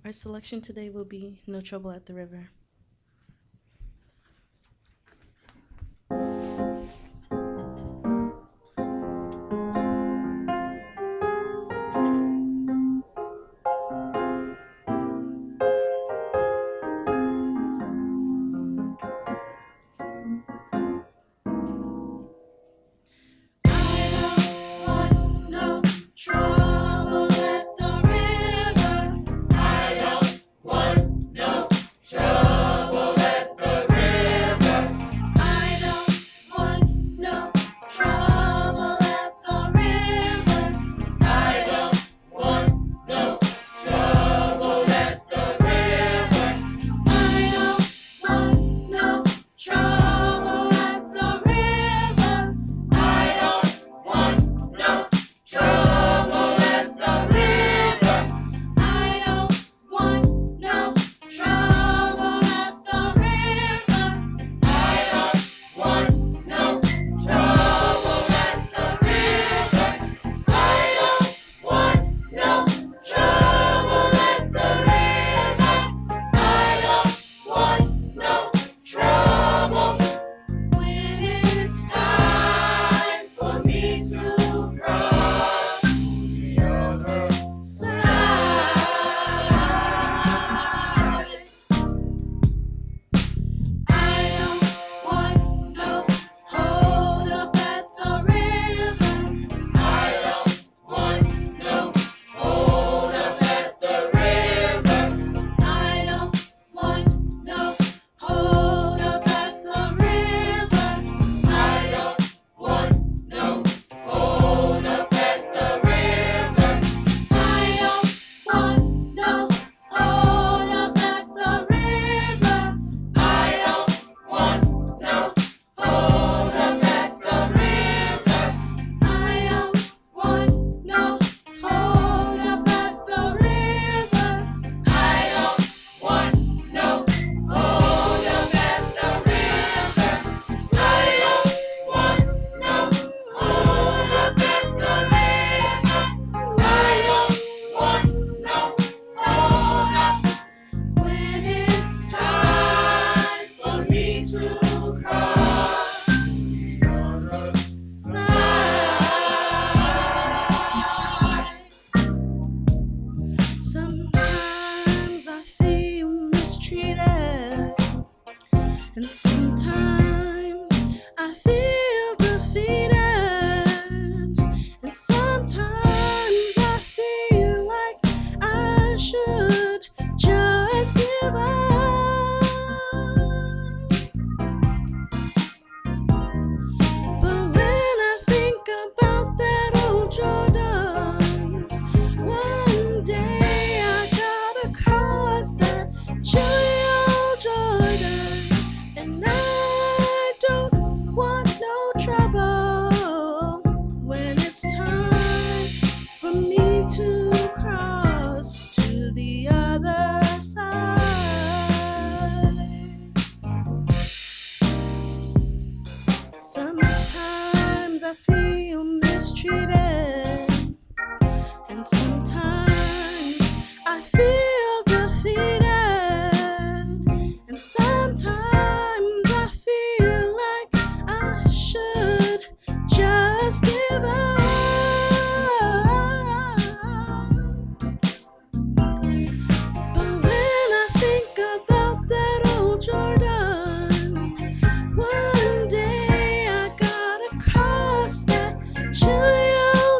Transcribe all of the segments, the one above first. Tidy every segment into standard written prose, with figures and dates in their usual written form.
Our selection today will be No Trouble at the River.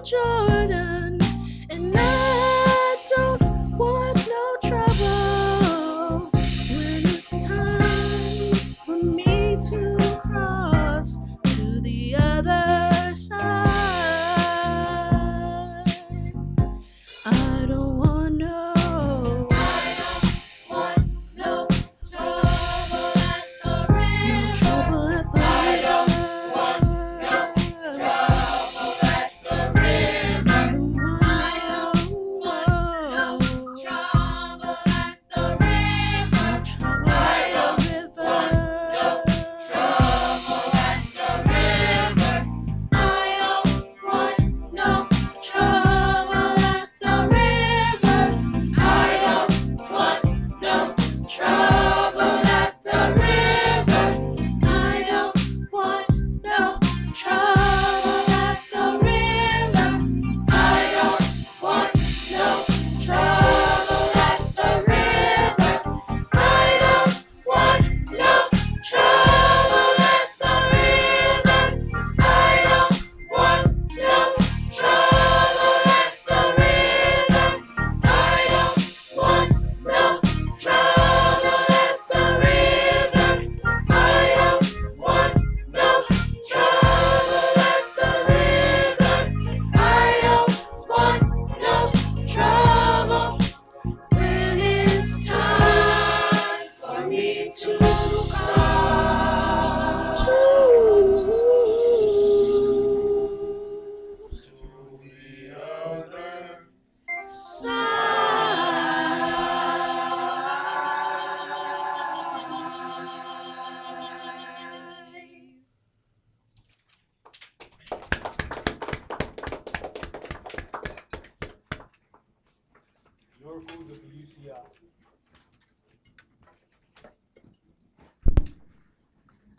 Jordan, and I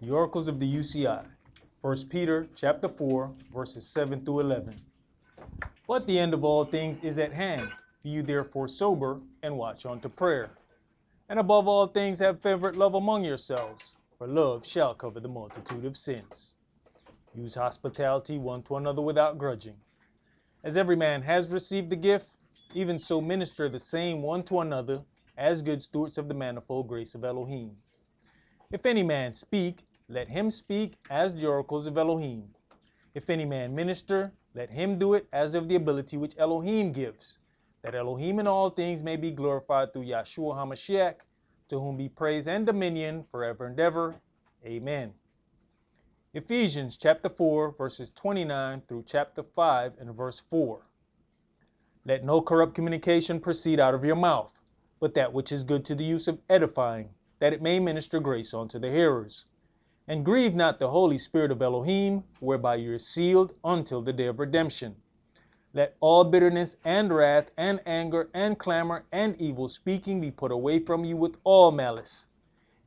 The oracles of the UCI. 1 Peter chapter 4, verses 7 through 11. But the end of all things is at hand. Be you therefore sober, and watch unto prayer. And above all things have fervent love among yourselves, for love shall cover the multitude of sins. Use hospitality one to another without grudging. As every man has received the gift, even so minister the same one to another, as good stewards of the manifold grace of Elohim. If any man speak, let him speak as the oracles of Elohim. If any man minister, let him do it as of the ability which Elohim gives, that Elohim in all things may be glorified through Yahshua HaMashiach, to whom be praise and dominion forever and ever. Amen. Ephesians chapter 4, verses 29 through chapter 5 and verse 4. Let no corrupt communication proceed out of your mouth, but that which is good to the use of edifying, that it may minister grace unto the hearers. And grieve not the Holy Spirit of Elohim, whereby you are sealed until the day of redemption. Let all bitterness and wrath and anger and clamor and evil speaking be put away from you with all malice.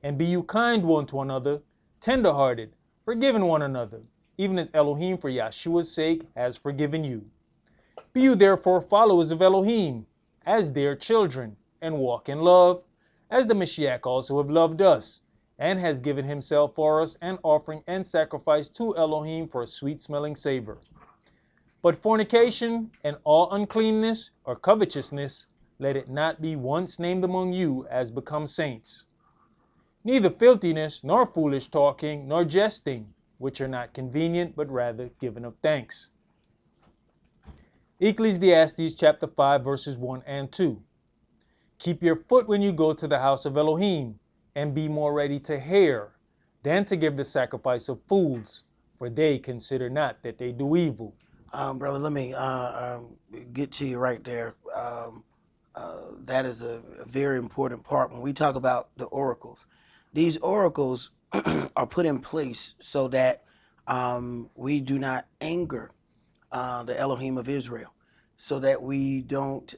And be you kind one to another, tender-hearted, forgiving one another, even as Elohim for Yahshua's sake has forgiven you. Be you therefore followers of Elohim, as their children, and walk in love, as the Mashiach also have loved us, and has given himself for us an offering and sacrifice to Elohim for a sweet-smelling savor. But fornication and all uncleanness or covetousness, let it not be once named among you as becomes saints. Neither filthiness, nor foolish talking, nor jesting, which are not convenient, but rather given of thanks. Ecclesiastes chapter 5, verses 1 and 2. Keep your foot when you go to the house of Elohim, and be more ready to hear than to give the sacrifice of fools, for they consider not that they do evil. Brother, let me get to you right there. That is a very important part when we talk about the oracles. These oracles are put in place so that we do not anger the Elohim of Israel, so that we don't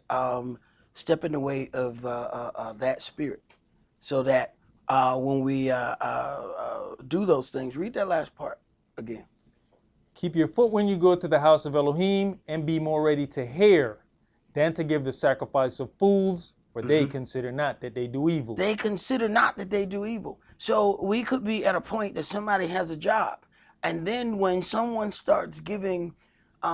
step in the way of that spirit, so that when we do those things, read that last part again. Keep your foot when you go to the house of Elohim, and be more ready to hear than to give the sacrifice of fools, for they consider not that they do evil. They consider not that they do evil. So we could be at a point that somebody has a job, and then when someone starts giving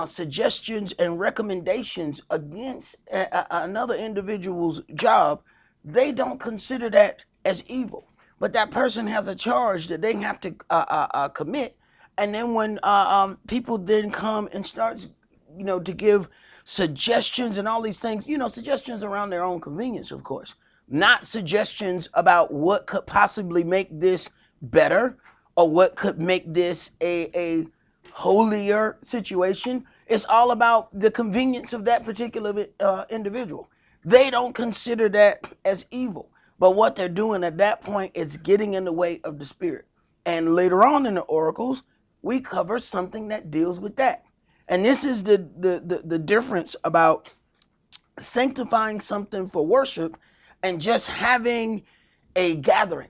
suggestions and recommendations against another individual's job, they don't consider that as evil. But that person has a charge that they have to commit. And then when people then come and start, to give suggestions and all these things, suggestions around their own convenience, of course, not suggestions about what could possibly make this better or what could make this a holier situation. It's all about the convenience of that particular individual. They don't consider that as evil. But what they're doing at that point is getting in the way of the spirit. And later on in the oracles, we cover something that deals with that. And this is the difference about sanctifying something for worship and just having a gathering.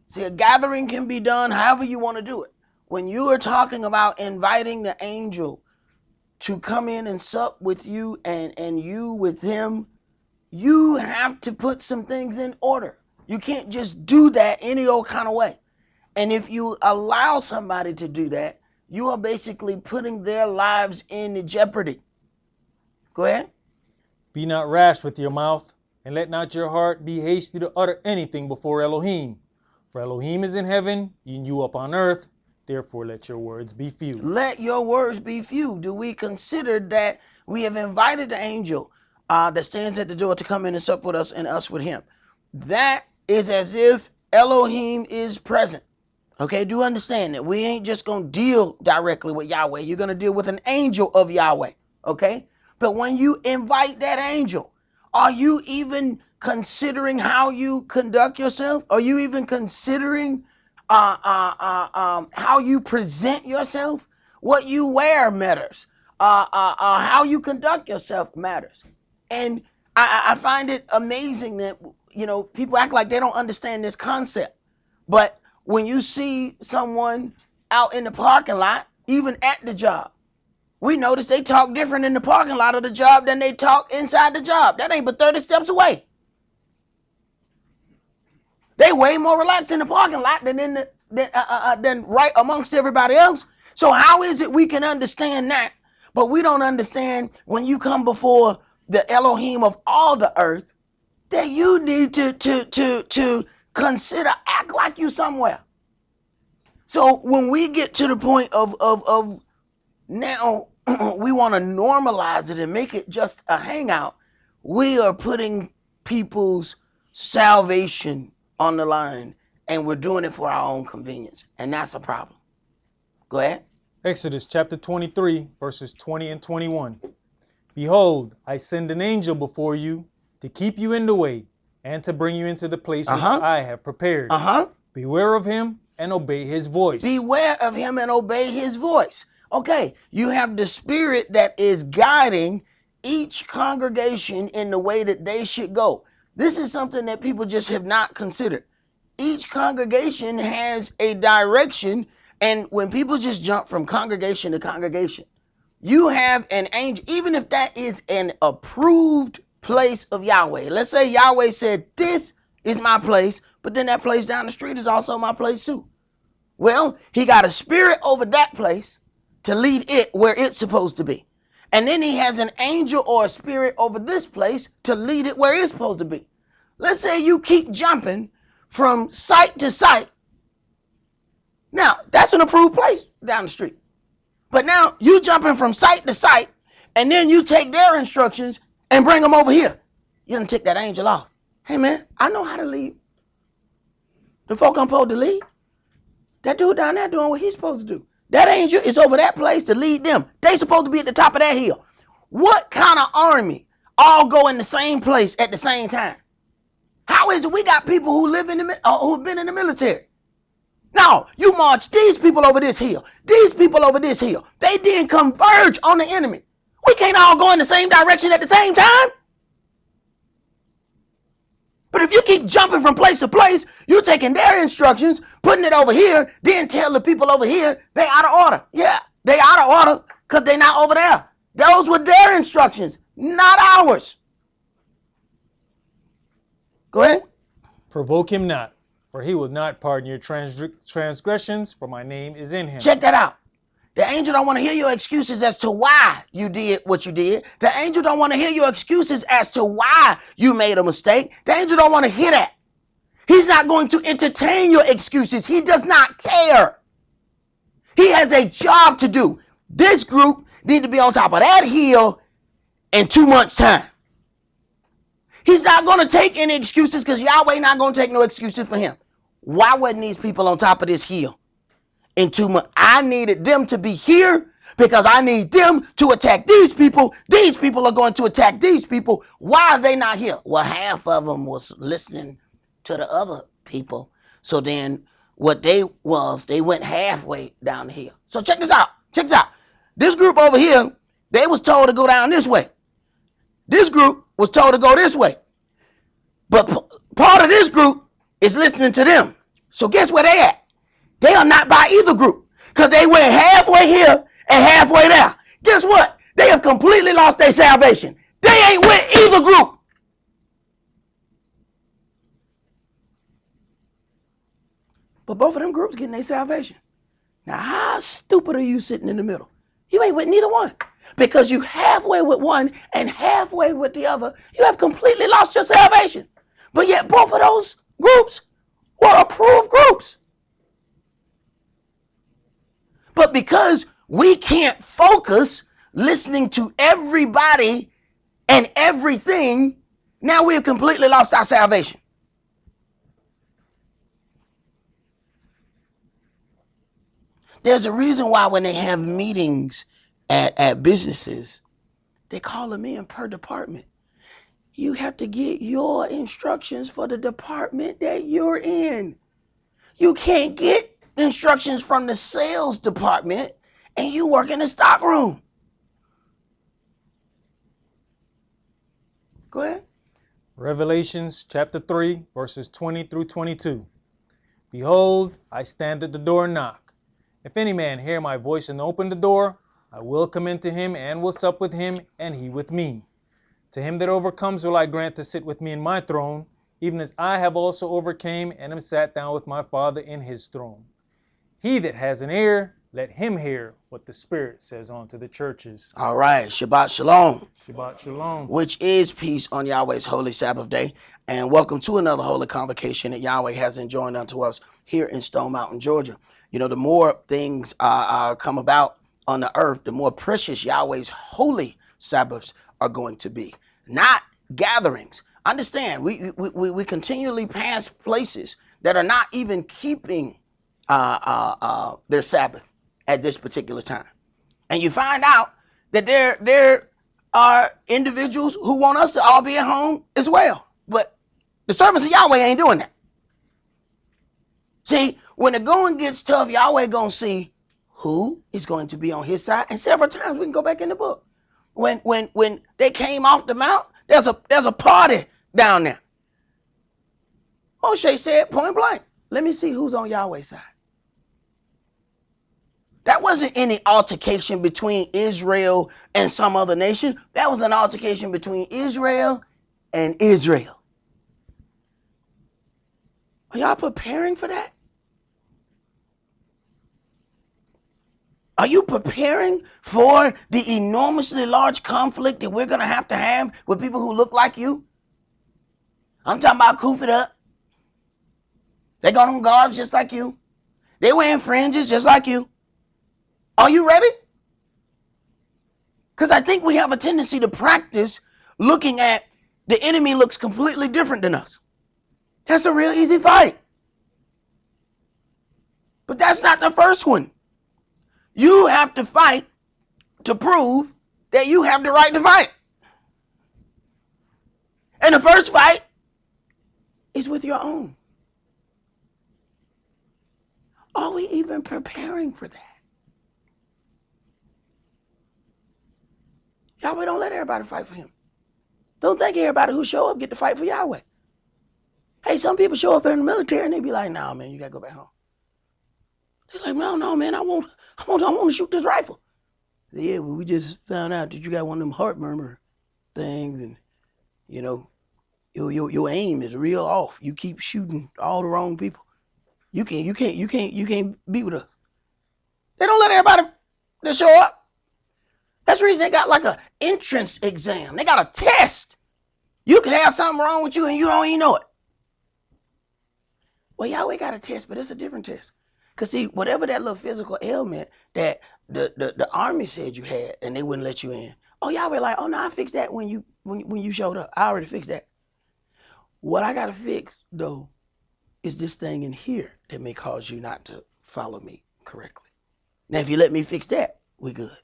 See, a gathering can be done however you want to do it. When you are talking about inviting the angel to come in and sup with you and you with him, you have to put some things in order. You can't just do that any old kind of way. And if you allow somebody to do that, you are basically putting their lives in jeopardy. Go ahead. Be not rash with your mouth, and let not your heart be hasty to utter anything before Elohim. For Elohim is in heaven, and you upon earth. Therefore let your words be few. Let your words be few. Do we consider that we have invited the angel that stands at the door to come in and sup with us and us with him? That is as if Elohim is present. Okay, do understand that we ain't just going to deal directly with Yahweh. You're going to deal with an angel of Yahweh. Okay, but when you invite that angel, are you even considering how you conduct yourself? Are you even considering how you present yourself? What you wear matters. How you conduct yourself matters. And I find it amazing that, people act like they don't understand this concept. But when you see someone out in the parking lot, even at the job, we notice they talk different in the parking lot of the job than they talk inside the job. That ain't but 30 steps away. They way more relaxed in the parking lot than right amongst everybody else. So how is it we can understand that, but we don't understand when you come before the Elohim of all the earth that you need to consider act like you somewhere. So when we get to the point of now we want to normalize it and make it just a hangout, we are putting people's salvation on the line, and we're doing it for our own convenience, and that's a problem. Go ahead. Exodus chapter 23, verses 20 and 21. Behold, I send an angel before you to keep you in the way and to bring you into the place which I have prepared. Beware of him and obey his voice. Beware of him and obey his voice. Okay, you have the spirit that is guiding each congregation in the way that they should go. This is something that people just have not considered. Each congregation has a direction, and when people just jump from congregation to congregation, you have an angel, even if that is an approved place of Yahweh. Let's say Yahweh said, this is my place, but then that place down the street is also my place too. Well, he got a spirit over that place to lead it where it's supposed to be. And then he has an angel or a spirit over this place to lead it where it's supposed to be. Let's say you keep jumping from site to site. Now, that's an approved place down the street. But now you jumping from site to site, and then you take their instructions and bring them over here. You done take that angel off. Hey man, I know how to lead. The folk I'm supposed to lead. That dude down there doing what he's supposed to do. That angel is over that place to lead them. They supposed to be at the top of that hill. What kind of army all go in the same place at the same time? How is it we got people who live in the who've been in the military? No, you march these people over this hill, these people over this hill. They didn't converge on the enemy. We can't all go in the same direction at the same time. But if you keep jumping from place to place, you're taking their instructions, putting it over here, then tell the people over here they out of order. Yeah, they out of order because they're not over there. Those were their instructions, not ours. Go ahead. Provoke him not, for he will not pardon your transgressions, for my name is in him. Check that out. The angel don't want to hear your excuses as to why you did what you did. The angel don't want to hear your excuses as to why you made a mistake. The angel don't want to hear that. He's not going to entertain your excuses. He does not care. He has a job to do. This group need to be on top of that hill in 2 months' time. He's not going to take any excuses because Yahweh not going to take no excuses for him. Why wasn't these people on top of this hill in 2 months? I needed them to be here because I need them to attack these people. These people are going to attack these people. Why are they not here? Well, half of them was listening to the other people. So then what they went halfway down the hill. So check this out. Check this out. This group over here, they was told to go down this way. This group was told to go this way. But part of this group is listening to them. So guess where they at? They are not by either group because they went halfway here and halfway there. Guess what? They have completely lost their salvation. They ain't with either group. But both of them groups getting their salvation. Now, how stupid are you sitting in the middle? You ain't with neither one. Because you halfway with one and halfway with the other, you have completely lost your salvation. But yet both of those groups were approved groups. But because we can't focus listening to everybody and everything, now we have completely lost our salvation. There's a reason why when they have meetings at businesses, they call them in per department. You have to get your instructions for the department that you're in. You can't get instructions from the sales department and you work in the stock room. Go ahead. Revelations chapter 3, verses 20 through 22. Behold, I stand at the door and knock. If any man hear my voice and open the door, I will come into him and will sup with him, and he with me. To him that overcomes will I grant to sit with me in my throne, even as I have also overcame and am sat down with my Father in his throne. He that has an ear, let him hear what the Spirit says unto the churches. All right, Shabbat Shalom. Shabbat Shalom. Which is peace on Yahweh's holy Sabbath day. And welcome to another holy convocation that Yahweh has enjoined unto us here in Stone Mountain, Georgia. You know, the more things come about on the earth, the more precious Yahweh's holy Sabbaths are going to be. Not gatherings. Understand, we continually pass places that are not even keeping their Sabbath at this particular time. And you find out that there are individuals who want us to all be at home as well. But the servants of Yahweh ain't doing that. See, when the going gets tough, Yahweh gonna see who is going to be on his side. And several times we can go back in the book. When they came off the mount, there's a party down there. Moshe said point blank, let me see who's on Yahweh's side. That wasn't any altercation between Israel and some other nation. That was an altercation between Israel and Israel. Are y'all preparing for that? Are you preparing for the enormously large conflict that we're going to have with people who look like you? I'm talking about koofed up. They got on garbs just like you. They wearing fringes just like you. Are you ready? Because I think we have a tendency to practice looking at the enemy looks completely different than us. That's a real easy fight. But that's not the first one. You have to fight to prove that you have the right to fight. And the first fight is with your own. Are we even preparing for that? Yahweh don't let everybody fight for him. Don't think everybody who show up get to fight for Yahweh. Hey, some people show up in the military and they be like, nah, man, you got to go back home. They're like, no, man, I want to shoot this rifle. Yeah, well, we just found out that you got one of them heart murmur things, and you know, your aim is real off. You keep shooting all the wrong people. You can't be with us. They don't let everybody that show up. That's the reason they got like an entrance exam. They got a test. You could have something wrong with you and you don't even know it. Well, Yahweh got a test, but it's a different test. Because see, whatever that little physical ailment that the army said you had and they wouldn't let you in. Oh, Yahweh like, oh no, I fixed that when you showed up. I already fixed that. What I got to fix, though, is this thing in here that may cause you not to follow me correctly. Now, if you let me fix that, we good.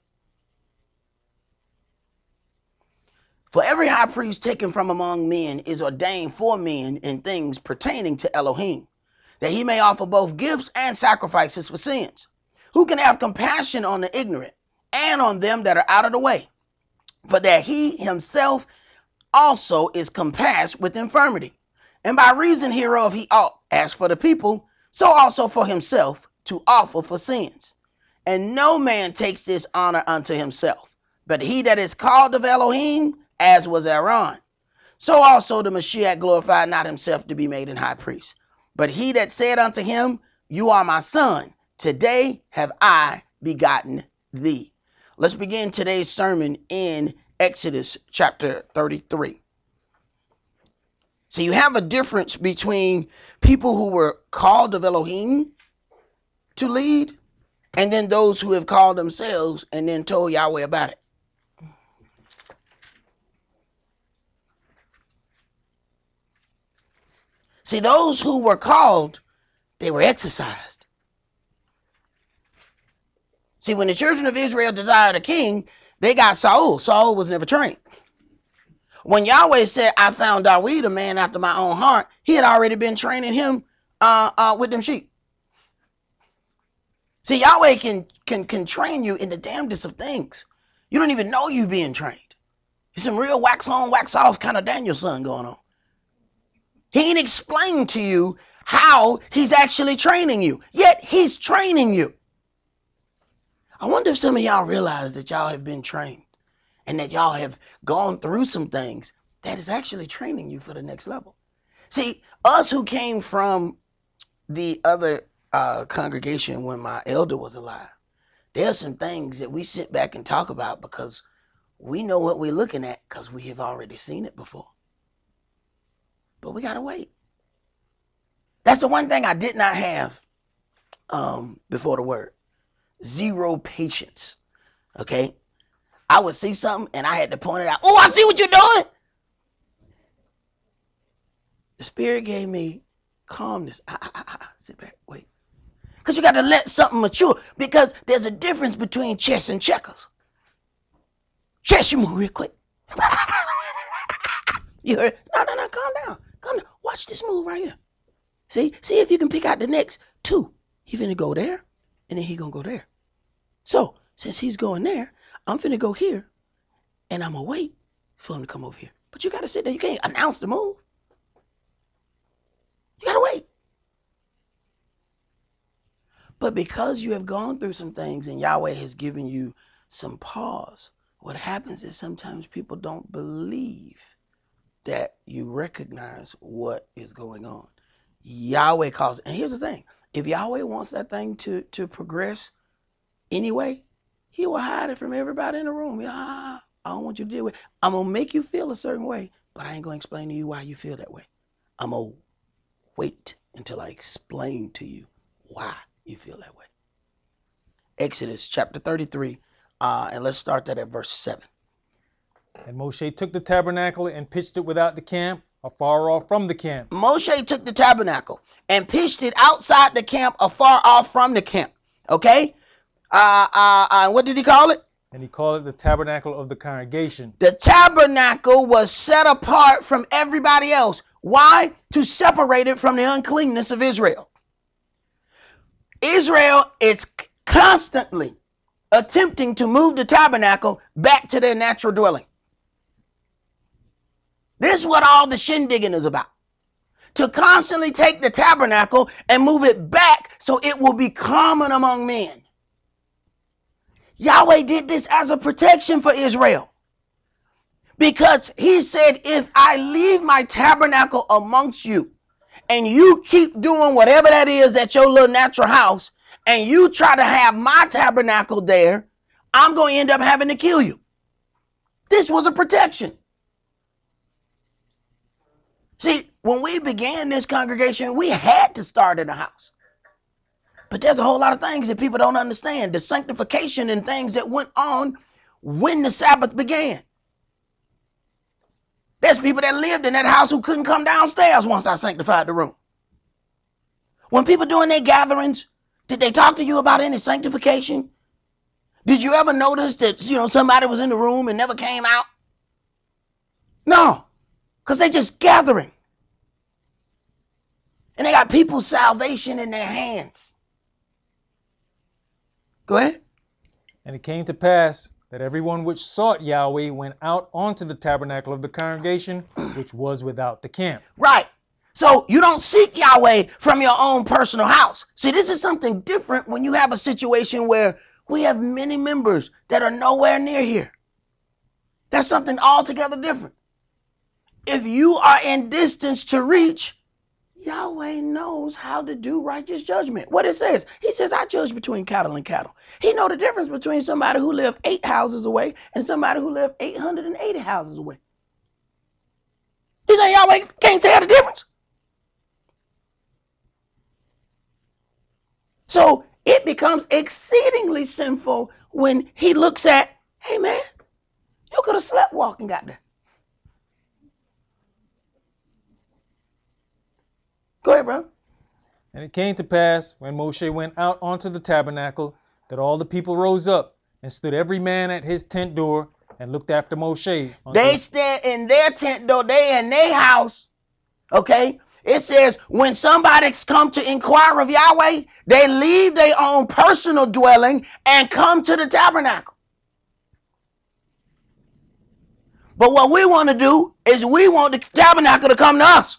For every high priest taken from among men is ordained for men in things pertaining to Elohim, that he may offer both gifts and sacrifices for sins, who can have compassion on the ignorant and on them that are out of the way, for that he himself also is compassed with infirmity. And by reason hereof he ought, as for the people, so also for himself, to offer for sins. And no man takes this honor unto himself, but he that is called of Elohim, as was Aaron. So also the Mashiach glorified not himself to be made an high priest, but he that said unto him, you are my son, today have I begotten thee. Let's begin today's sermon in Exodus chapter 33. So you have a difference between people who were called of Elohim to lead, and then those who have called themselves and then told Yahweh about it. See, those who were called, they were exercised. See, when the children of Israel desired a king, they got Saul. Saul was never trained. When Yahweh said, I found Dawid, a man after my own heart, he had already been training him with them sheep. See, Yahweh can train you in the damnedest of things. You don't even know you being trained. It's some real wax on, wax off kind of Daniel son going on. He ain't explained to you how he's actually training you. Yet he's training you. I wonder if some of y'all realize that y'all have been trained and that y'all have gone through some things that is actually training you for the next level. See, us who came from the other congregation when my elder was alive, there's some things that we sit back and talk about because we know what we're looking at because we have already seen it before. But we got to wait. That's the one thing I did not have before the word. Zero patience. Okay? I would see something and I had to point it out. Oh, I see what you're doing. The Spirit gave me calmness. Sit back, wait. Because you got to let something mature. Because there's a difference between chess and checkers. Chess, you move real quick. You heard? No, calm down. Calm down. Watch this move right here. See if you can pick out the next two. He finna go there, and then he gonna go there. So, since he's going there, I'm finna go here, and I'm gonna wait for him to come over here. But you gotta sit there. You can't announce the move. You gotta wait. But because you have gone through some things and Yahweh has given you some pause, what happens is sometimes people don't believe that you recognize what is going on. Yahweh calls, and here's the thing. If Yahweh wants that thing to progress anyway, he will hide it from everybody in the room. I don't want you to deal with it. I'm going to make you feel a certain way, but I ain't going to explain to you why you feel that way. I'm going to wait until I explain to you why you feel that way. Exodus chapter 33, and let's start that at verse 7. And Moshe took the tabernacle and pitched it without the camp, afar off from the camp. Moshe took the tabernacle and pitched it outside the camp, afar off from the camp. Okay? What did he call it? And he called it the tabernacle of the congregation. The tabernacle was set apart from everybody else. Why? To separate it from the uncleanness of Israel. Israel is constantly attempting to move the tabernacle back to their natural dwelling. This is what all the shindigging is about. To constantly take the tabernacle and move it back so it will be common among men. Yahweh did this as a protection for Israel. Because he said, if I leave my tabernacle amongst you and you keep doing whatever that is at your little natural house and you try to have my tabernacle there, I'm going to end up having to kill you. This was a protection. See, when we began this congregation, we had to start in a house. But there's a whole lot of things that people don't understand. The sanctification and things that went on when the Sabbath began. There's people that lived in that house who couldn't come downstairs once I sanctified the room. When people doing their gatherings, did they talk to you about any sanctification? Did you ever notice that, somebody was in the room and never came out? No, because they just gathering. And they got people's salvation in their hands. Go ahead. And it came to pass that everyone which sought Yahweh went out onto the tabernacle of the congregation, which was without the camp. Right. So you don't seek Yahweh from your own personal house. See, this is something different when you have a situation where we have many members that are nowhere near here. That's something altogether different. If you are in distance to reach, Yahweh knows how to do righteous judgment. What it says, he says, I judge between cattle and cattle. He know the difference between somebody who lived 8 houses away and somebody who lived 880 houses away. He said, Yahweh can't tell the difference. So it becomes exceedingly sinful when he looks at, hey man, you could have slept walking got there. Go ahead, bro. And it came to pass, when Moshe went out onto the tabernacle, that all the people rose up and stood every man at his tent door and looked after Moshe. They stood in their tent door, they in their house. Okay? It says when somebody's come to inquire of Yahweh, they leave their own personal dwelling and come to the tabernacle. But what we want to do is we want the tabernacle to come to us.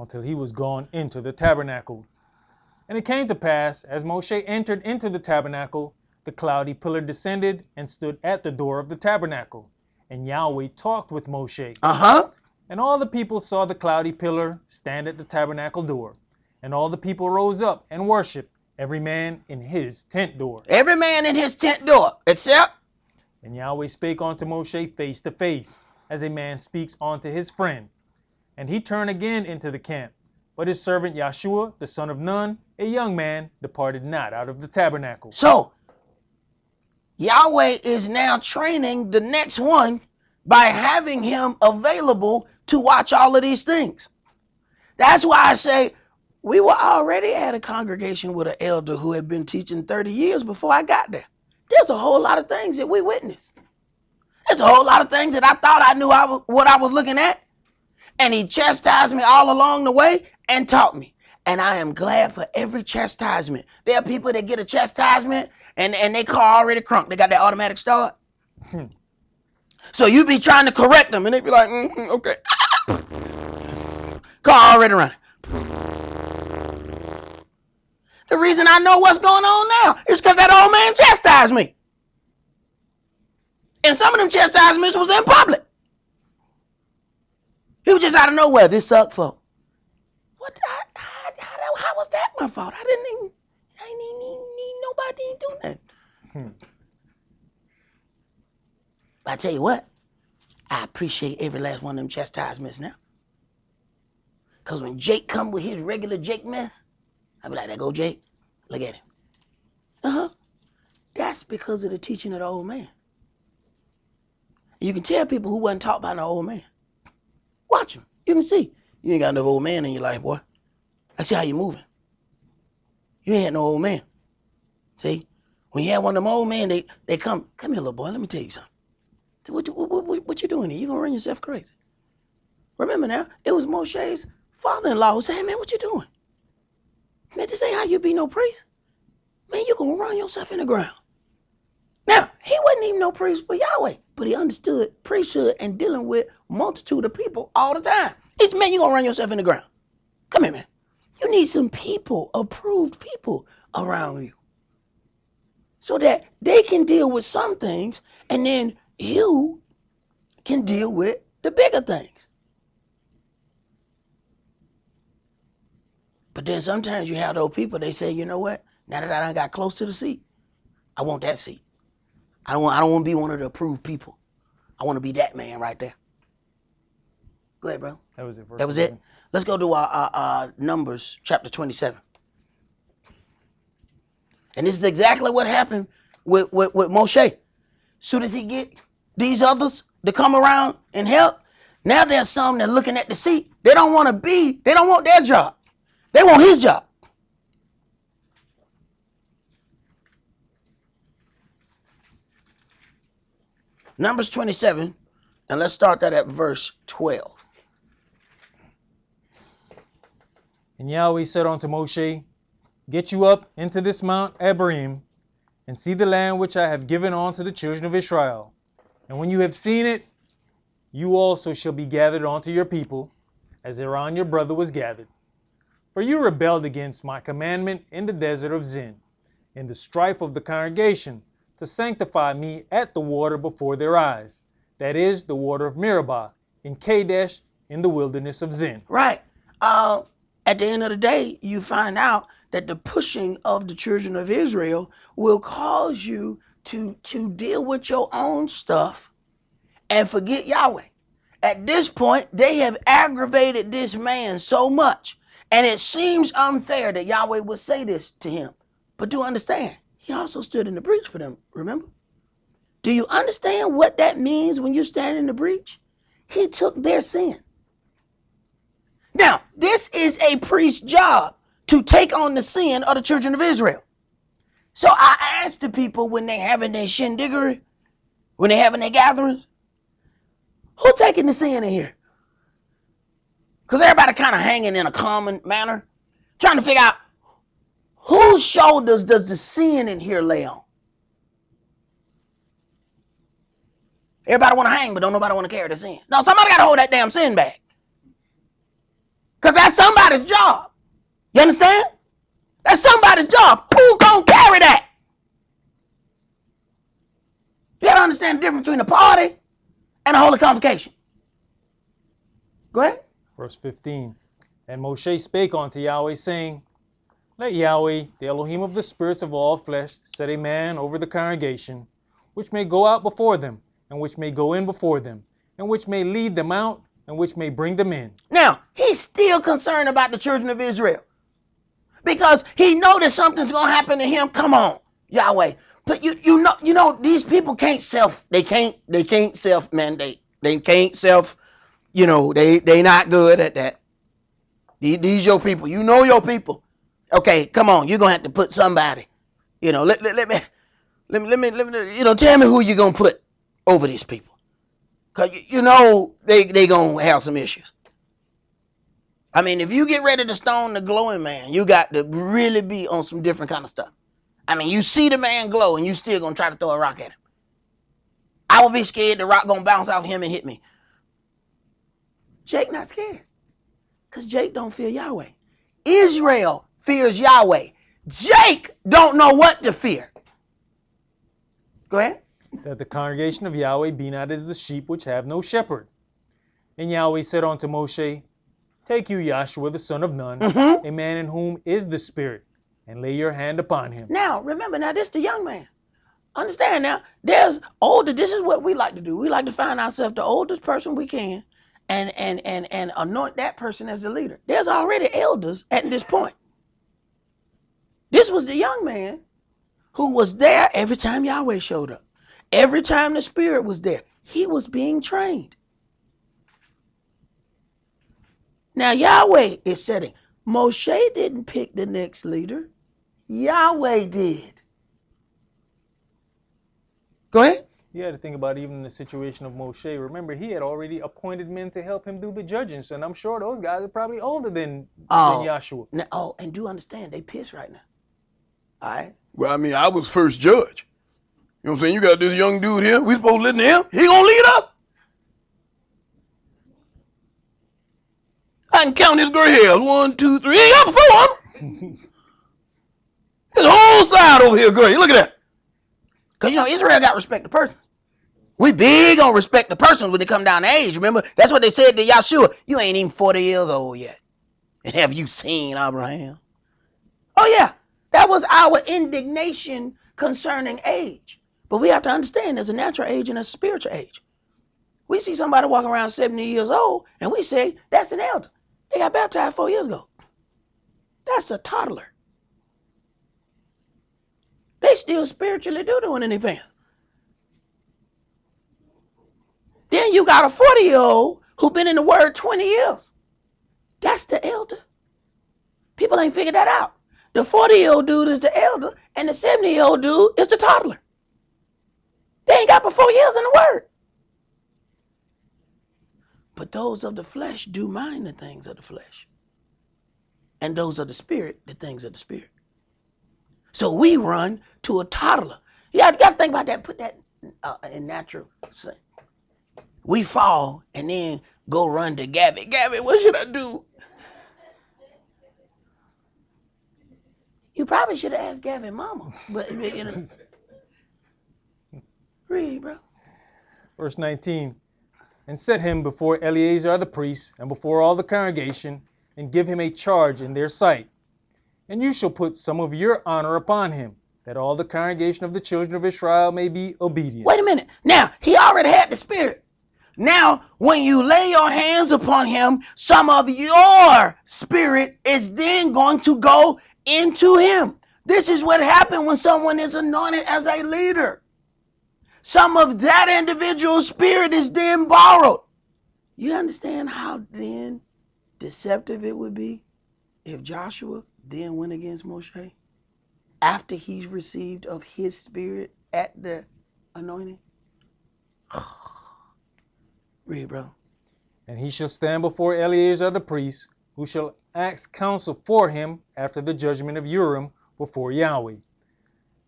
until he was gone into the tabernacle. And it came to pass, as Moshe entered into the tabernacle, the cloudy pillar descended and stood at the door of the tabernacle. And Yahweh talked with Moshe. And all the people saw the cloudy pillar stand at the tabernacle door. And all the people rose up and worshiped, every man in his tent door. Every man in his tent door, except. And Yahweh spake unto Moshe face to face, as a man speaks unto his friend. And he turned again into the camp. But his servant Yahshua, the son of Nun, a young man, departed not out of the tabernacle. So, Yahweh is now training the next one by having him available to watch all of these things. That's why I say we were already at a congregation with an elder who had been teaching 30 years before I got there. There's a whole lot of things that we witnessed. There's a whole lot of things that I thought I knew what I was looking at. And he chastised me all along the way and taught me. And I am glad for every chastisement. There are people that get a chastisement and they car already crunk. They got that automatic start. So you be trying to correct them and they be like, okay. Car already running. The reason I know what's going on now is because that old man chastised me. And some of them chastisements was in public. He was just out of nowhere. This sucked, folk. What? How was that my fault? I didn't need nobody to do nothing. But I tell you what, I appreciate every last one of them chastisements now. Because when Jake come with his regular Jake mess, I be like, there go Jake. Look at him. That's because of the teaching of the old man. You can tell people who wasn't taught by the old man. Watch him. You can see. You ain't got no old man in your life, boy. I see how you moving. You ain't had no old man. See? When you have one of them old men, they come here, little boy, let me tell you something. What you doing here? You gonna run yourself crazy. Remember now, it was Moshe's father-in-law who said, hey man, what you doing? Man, this ain't how you be no priest. Man, you gonna run yourself in the ground. Now, he wasn't even no priest for Yahweh, but he understood priesthood and dealing with multitude of people all the time. He said, man, you gonna run yourself in the ground. Come here, man. You need some people, approved people around you so that they can deal with some things and then you can deal with the bigger things. But then sometimes you have those people, they say, you know what? Now that I done got close to the seat, I want that seat. I don't want to be one of the approved people. I want to be that man right there. Go ahead, bro. That was it. That was it. Let's go to our Numbers chapter 27. And this is exactly what happened with Moshe. Soon as he get these others to come around and help, now there's some that looking at the seat. They don't want their job. They want his job. Numbers 27, and let's start that at verse 12. And Yahweh said unto Moshe, get you up into this Mount Abarim, and see the land which I have given unto the children of Israel. And when you have seen it, you also shall be gathered unto your people, as Aaron your brother was gathered. For you rebelled against my commandment in the desert of Zin, in the strife of the congregation, to sanctify me at the water before their eyes, that is, the water of Meribah, in Kadesh, in the wilderness of Zin. Right. At the end of the day, you find out that the pushing of the children of Israel will cause you to deal with your own stuff and forget Yahweh. At this point, they have aggravated this man so much, and it seems unfair that Yahweh would say this to him. But do understand, he also stood in the breach for them, remember? Do you understand what that means when you stand in the breach? He took their sin. Now, this is a priest's job to take on the sin of the children of Israel. So I ask the people when they having their shindiggery, when they having their gatherings, who taking the sin in here? Because everybody kind of hanging in a common manner, trying to figure out whose shoulders does the sin in here lay on? Everybody want to hang, but don't nobody want to carry the sin. No, somebody got to hold that damn sin bag. Because that's somebody's job. You understand? That's somebody's job. Who gonna carry that? You gotta understand the difference between a party and a holy convocation. Go ahead. Verse 15. And Moshe spake unto Yahweh, saying, Let Yahweh, the Elohim of the spirits of all flesh, set a man over the congregation, which may go out before them, and which may go in before them, and which may lead them out, and which may bring them in. Now, he's still concerned about the children of Israel. Because he knows that something's going to happen to him. Come on, Yahweh. But you know, these people can't they can't self-mandate. They can't they not good at that. These your people. You know your people. Okay, come on. You're going to have to put somebody. Let me, tell me who you're going to put over these people. Because, they going to have some issues. I mean, if you get ready to stone the glowing man, you got to really be on some different kind of stuff. I mean, you see the man glow and you still going to try to throw a rock at him. I will be scared the rock going to bounce off him and hit me. Jake not scared because Jake don't fear Yahweh. Israel fears Yahweh. Jake don't know what to fear. Go ahead. That the congregation of Yahweh be not as the sheep which have no shepherd. And Yahweh said unto Moshe, Take you Joshua the son of Nun, a man in whom is the Spirit, and lay your hand upon him. Now, remember, this is the young man. Understand now, there's older, this is what we like to do. We like to find ourselves the oldest person we can and anoint that person as the leader. There's already elders at this point. This was the young man who was there every time Yahweh showed up. Every time the Spirit was there, he was being trained. Now, Yahweh is setting. Moshe didn't pick the next leader. Yahweh did. Go ahead. You had to think about even the situation of Moshe. Remember, he had already appointed men to help him do the judging. So, and I'm sure those guys are probably older than Joshua. Now, and do understand, they pissed right now. All right? Well, I mean, I was first judge. You know what I'm saying? You got this young dude here. We supposed to listen to him. He gonna lead us. I can count his gray hairs. 1, 2, 3. He ain't got before him. His whole side over here gray. Look at that. Because, Israel got respect the person. We big on respect the persons when they come down to age. Remember, that's what they said to Yahshua. You ain't even 40 years old yet. And have you seen Abraham? Oh, yeah. That was our indignation concerning age. But we have to understand there's a natural age and a spiritual age. We see somebody walking around 70 years old, and we say, that's an elder. They got baptized 4 years ago. That's a toddler. They still spiritually doing in their pants. Then you got a 40-year-old who been in the word 20 years. That's the elder. People ain't figured that out. The 40-year-old dude is the elder, and the 70-year-old dude is the toddler. They ain't got but 4 years in the word. But those of the flesh do mind the things of the flesh. And those of the spirit, the things of the spirit. So we run to a toddler. You got to think about that. Put that in natural sense. We fall and then go run to Gabby. Gabby, what should I do? You probably should have asked Gabby mama. But, read, bro. Verse 19. And set him before Eleazar the priest and before all the congregation, and give him a charge in their sight. And you shall put some of your honor upon him, that all the congregation of the children of Israel may be obedient. Wait a minute. Now, he already had the Spirit. Now, when you lay your hands upon him, some of your spirit is then going to go into him. This is what happened when someone is anointed as a leader. Some of that individual's spirit is then borrowed. You understand how then deceptive it would be if Joshua then went against Moshe after he's received of his spirit at the anointing? Read, bro. And he shall stand before Eleazar the priest, who shall ask counsel for him after the judgment of Urim before Yahweh.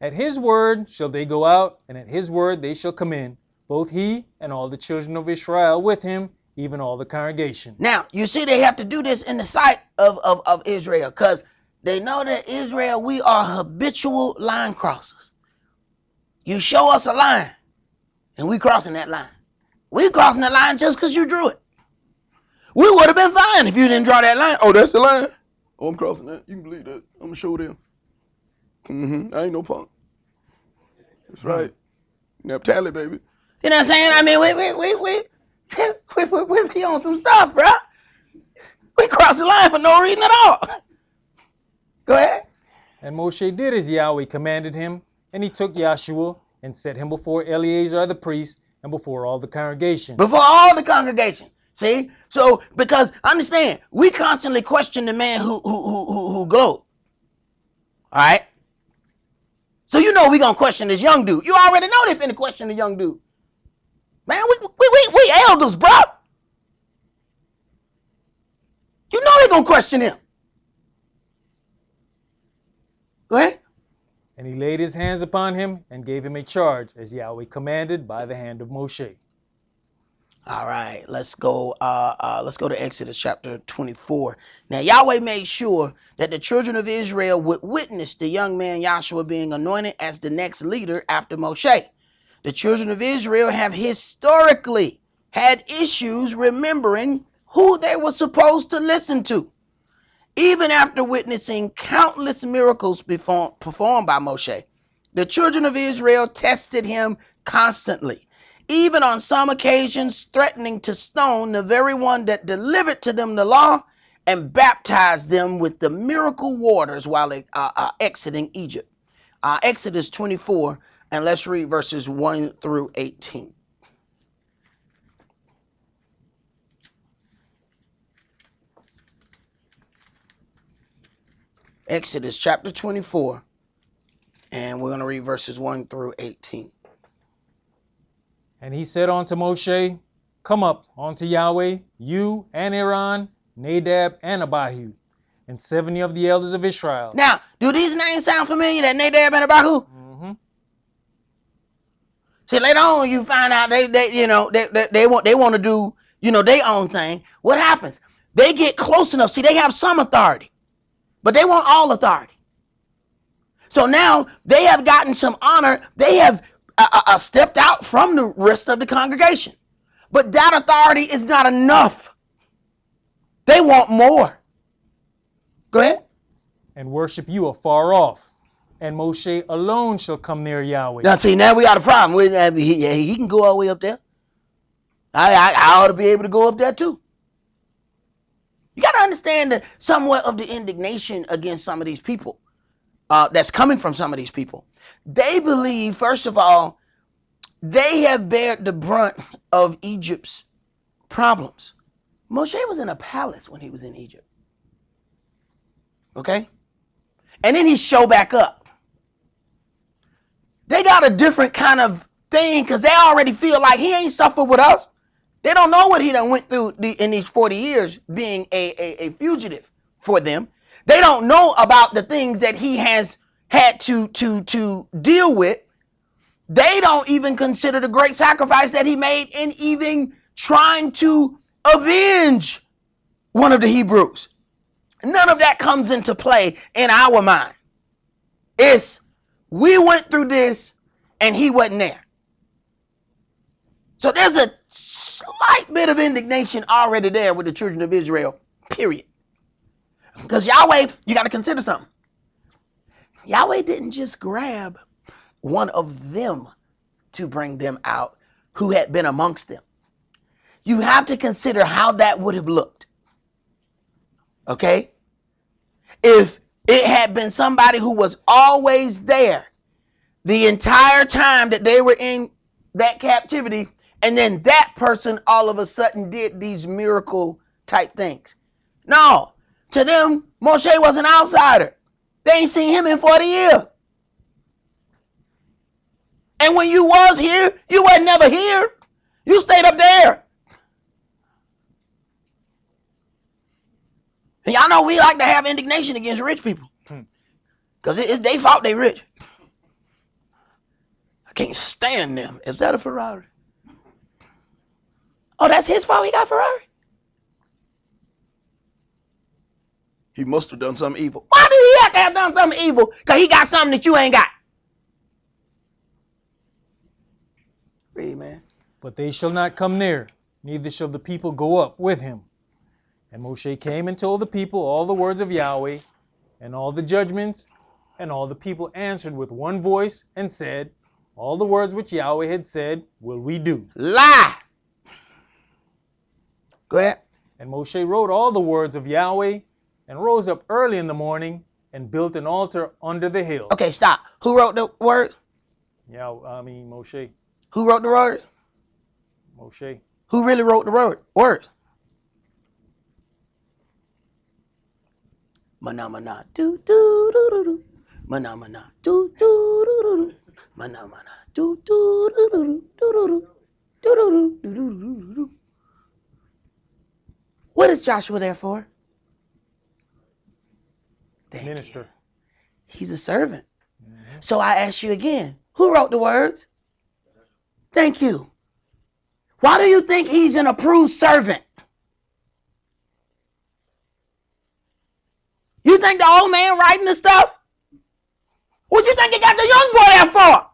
At his word shall they go out, and at his word they shall come in, both he and all the children of Israel with him, even all the congregation. Now, you see they have to do this in the sight of Israel because they know that Israel, we are habitual line crossers. You show us a line and we crossing that line. We crossing the line just because you drew it. We would have been fine if you didn't draw that line. Oh, that's the line? Oh, I'm crossing that. You can believe that. I'm going to show them. I ain't no punk. That's right. Naphtali, baby. You know what I'm saying? I mean, we be on some stuff, bro. We cross the line for no reason at all. Go ahead. And Moshe did as Yahweh commanded him, and he took Yahshua and set him before Eleazar the priest and before all the congregation. Before all the congregation. See? So, because understand, we constantly question the man who glowed. All right? So you know we gonna question this young dude. You already know they finna question the young dude. Man, we elders, bro. You know they gonna question him. Go ahead. And he laid his hands upon him and gave him a charge as Yahweh commanded by the hand of Moshe. All right, let's go to Exodus chapter 24. Now, Yahweh made sure that the children of Israel would witness the young man Yahshua being anointed as the next leader after Moshe. The children of Israel have historically had issues remembering who they were supposed to listen to. Even after witnessing countless miracles performed by Moshe, the children of Israel tested him constantly, even on some occasions threatening to stone the very one that delivered to them the law and baptized them with the miracle waters while exiting Egypt. Exodus 24, and let's read verses 1 through 18. Exodus chapter 24, and we're going to read verses 1 through 18. And he said unto Moshe, Come up unto Yahweh, you and Aaron, Nadab and Abihu, and 70 of the elders of Israel. Now, do these names sound familiar, that Nadab and Abihu? Mm-hmm. See, later on you find out they want to do, their own thing. What happens? They get close enough. See, they have some authority, but they want all authority. So now they have gotten some honor. They have stepped out from the rest of the congregation. But that authority is not enough. They want more. Go ahead. And worship you afar off. And Moshe alone shall come near Yahweh. Now see, now we got a problem. He can go all the way up there. I ought to be able to go up there too. You got to understand somewhat of the indignation against some of these people that's coming from some of these people. They believe, first of all, they have bared the brunt of Egypt's problems. Moshe was in a palace when he was in Egypt. Okay? And then he show back up. They got a different kind of thing because they already feel like he ain't suffered with us. They don't know what he done went through in these 40 years being a fugitive for them. They don't know about the things that he has had to deal with. They don't even consider the great sacrifice that he made in even trying to avenge one of the Hebrews. None of that comes into play in our mind. It's, we went through this and he wasn't there. So there's a slight bit of indignation already there with the children of Israel, period. Because Yahweh, you got to consider something. Yahweh didn't just grab one of them to bring them out who had been amongst them. You have to consider how that would have looked. Okay? If it had been somebody who was always there the entire time that they were in that captivity, and then that person all of a sudden did these miracle type things. No, to them, Moshe was an outsider. They ain't seen him in 40 years. And when you was here, you wasn't never here. You stayed up there. And y'all know we like to have indignation against rich people. Because they thought they rich. I can't stand them. Is that a Ferrari? Oh, that's his fault he got a Ferrari? He must have done something evil. Why did he have to have done something evil? Because he got something that you ain't got. Read, man. But they shall not come near, neither shall the people go up with him. And Moshe came and told the people all the words of Yahweh and all the judgments, and all the people answered with one voice and said, all the words which Yahweh had said will we do. Lie. Go ahead. And Moshe wrote all the words of Yahweh and rose up early in the morning and built an altar under the hill. Okay, stop. Who wrote the words? Moshe. Who wrote the words? Moshe. Who really wrote the words? Mana mana do do do do do. Mana mana do do do do do. Mana mana do do do do do do do do do do do do. What is Joshua there for? Thank Minister. you. He's a servant. Mm-hmm. So I ask you again, who wrote the words? Thank you. Why do you think he's an approved servant? You think the old man writing the stuff? What you think he got the young boy there for?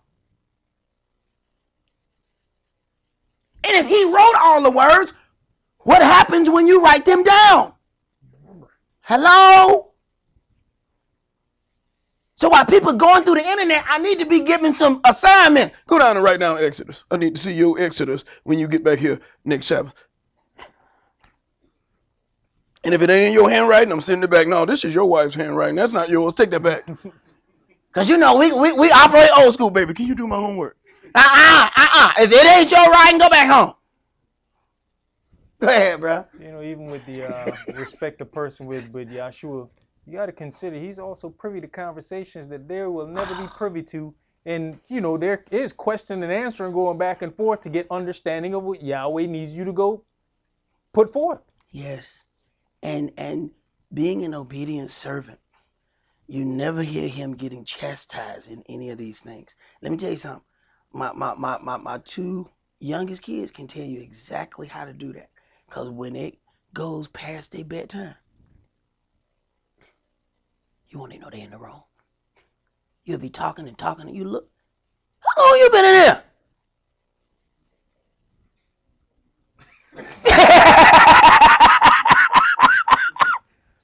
And if he wrote all the words, what happens when you write them down? Hello? So while people going through the internet, I need to be giving some assignment. Go down and write down Exodus. I need to see your Exodus when you get back here next Sabbath. And if it ain't in your handwriting, I'm sending it back. No, this is your wife's handwriting. That's not yours. Take that back. Because you know, we operate old school, baby. Can you do my homework? If it ain't your writing, go back home. Go ahead, bro. You know, even with the respect the person with Yahshua, you got to consider he's also privy to conversations that there will never be privy to. And, you know, there is question and answering going back and forth to get understanding of what Yahweh needs you to go put forth. Yes. And being an obedient servant, you never hear him getting chastised in any of these things. Let me tell you something. My two youngest kids can tell you exactly how to do that. Because when it goes past their bedtime, you won't even know they're in the wrong. You'll be talking and talking and you look, how long you been in here?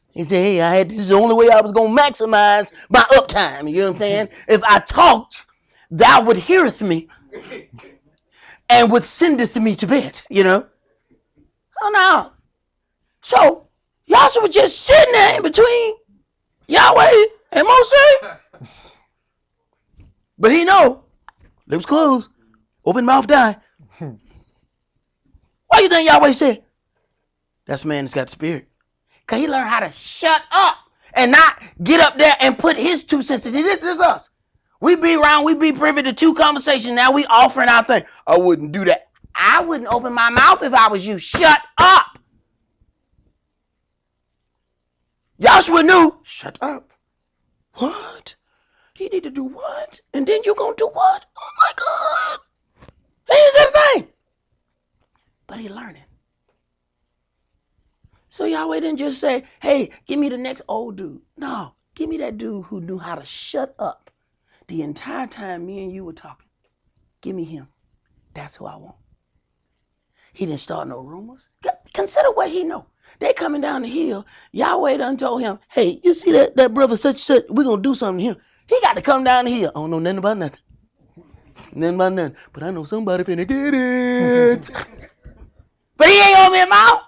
He said, hey, this is the only way I was going to maximize my uptime. You know what I'm saying? If I talked, thou would heareth me and would sendeth me to bed, you know? Oh, no. So, Yahshua was just sitting there in between Yahweh and Moshe. But he know, lips closed, open mouth die. Why you think Yahweh said? That's a man that's got spirit. Because he learned how to shut up and not get up there and put his 2 cents. See, this is us. We be around, we be privy to 2 conversations. Now we offering our thing. I wouldn't do that. I wouldn't open my mouth if I was you. Shut up. Joshua knew. Shut up. What? He need to do what? And then you gonna do what? Oh my God. Here's everything. But he learning. So Yahweh didn't just say, hey, give me the next old dude. No, give me that dude who knew how to shut up the entire time me and you were talking. Give me him. That's who I want. He didn't start no rumors. Consider what he know. They coming down the hill. Yahweh done told him, hey, you see that brother such, we're going to do something to him. He got to come down the hill. I don't know nothing about nothing. Nothing about nothing. But I know somebody finna get it. But he ain't open his mouth.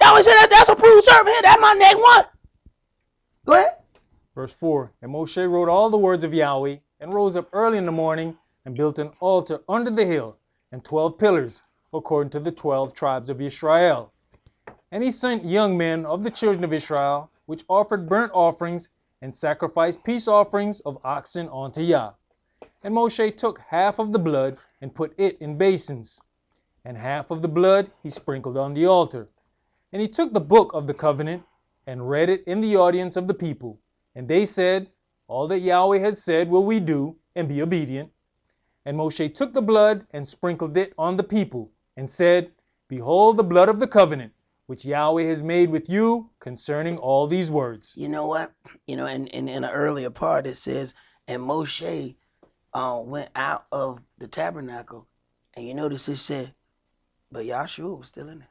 Yahweh said that's approved servant here. That's my next one. Go ahead. Verse 4, and Moshe wrote all the words of Yahweh and rose up early in the morning and built an altar under the hill and 12 pillars, according to the 12 tribes of Israel. And he sent young men of the children of Israel, which offered burnt offerings and sacrificed peace offerings of oxen unto Yah. And Moshe took half of the blood and put it in basins, and half of the blood he sprinkled on the altar. And he took the book of the covenant and read it in the audience of the people. And they said, all that Yahweh had said will we do, and be obedient. And Moshe took the blood and sprinkled it on the people and said, Behold the blood of the covenant, which Yahweh has made with you concerning all these words. You know what? You know, in an earlier part it says, and Moshe went out of the tabernacle, and you notice it said, but Yahshua was still in there.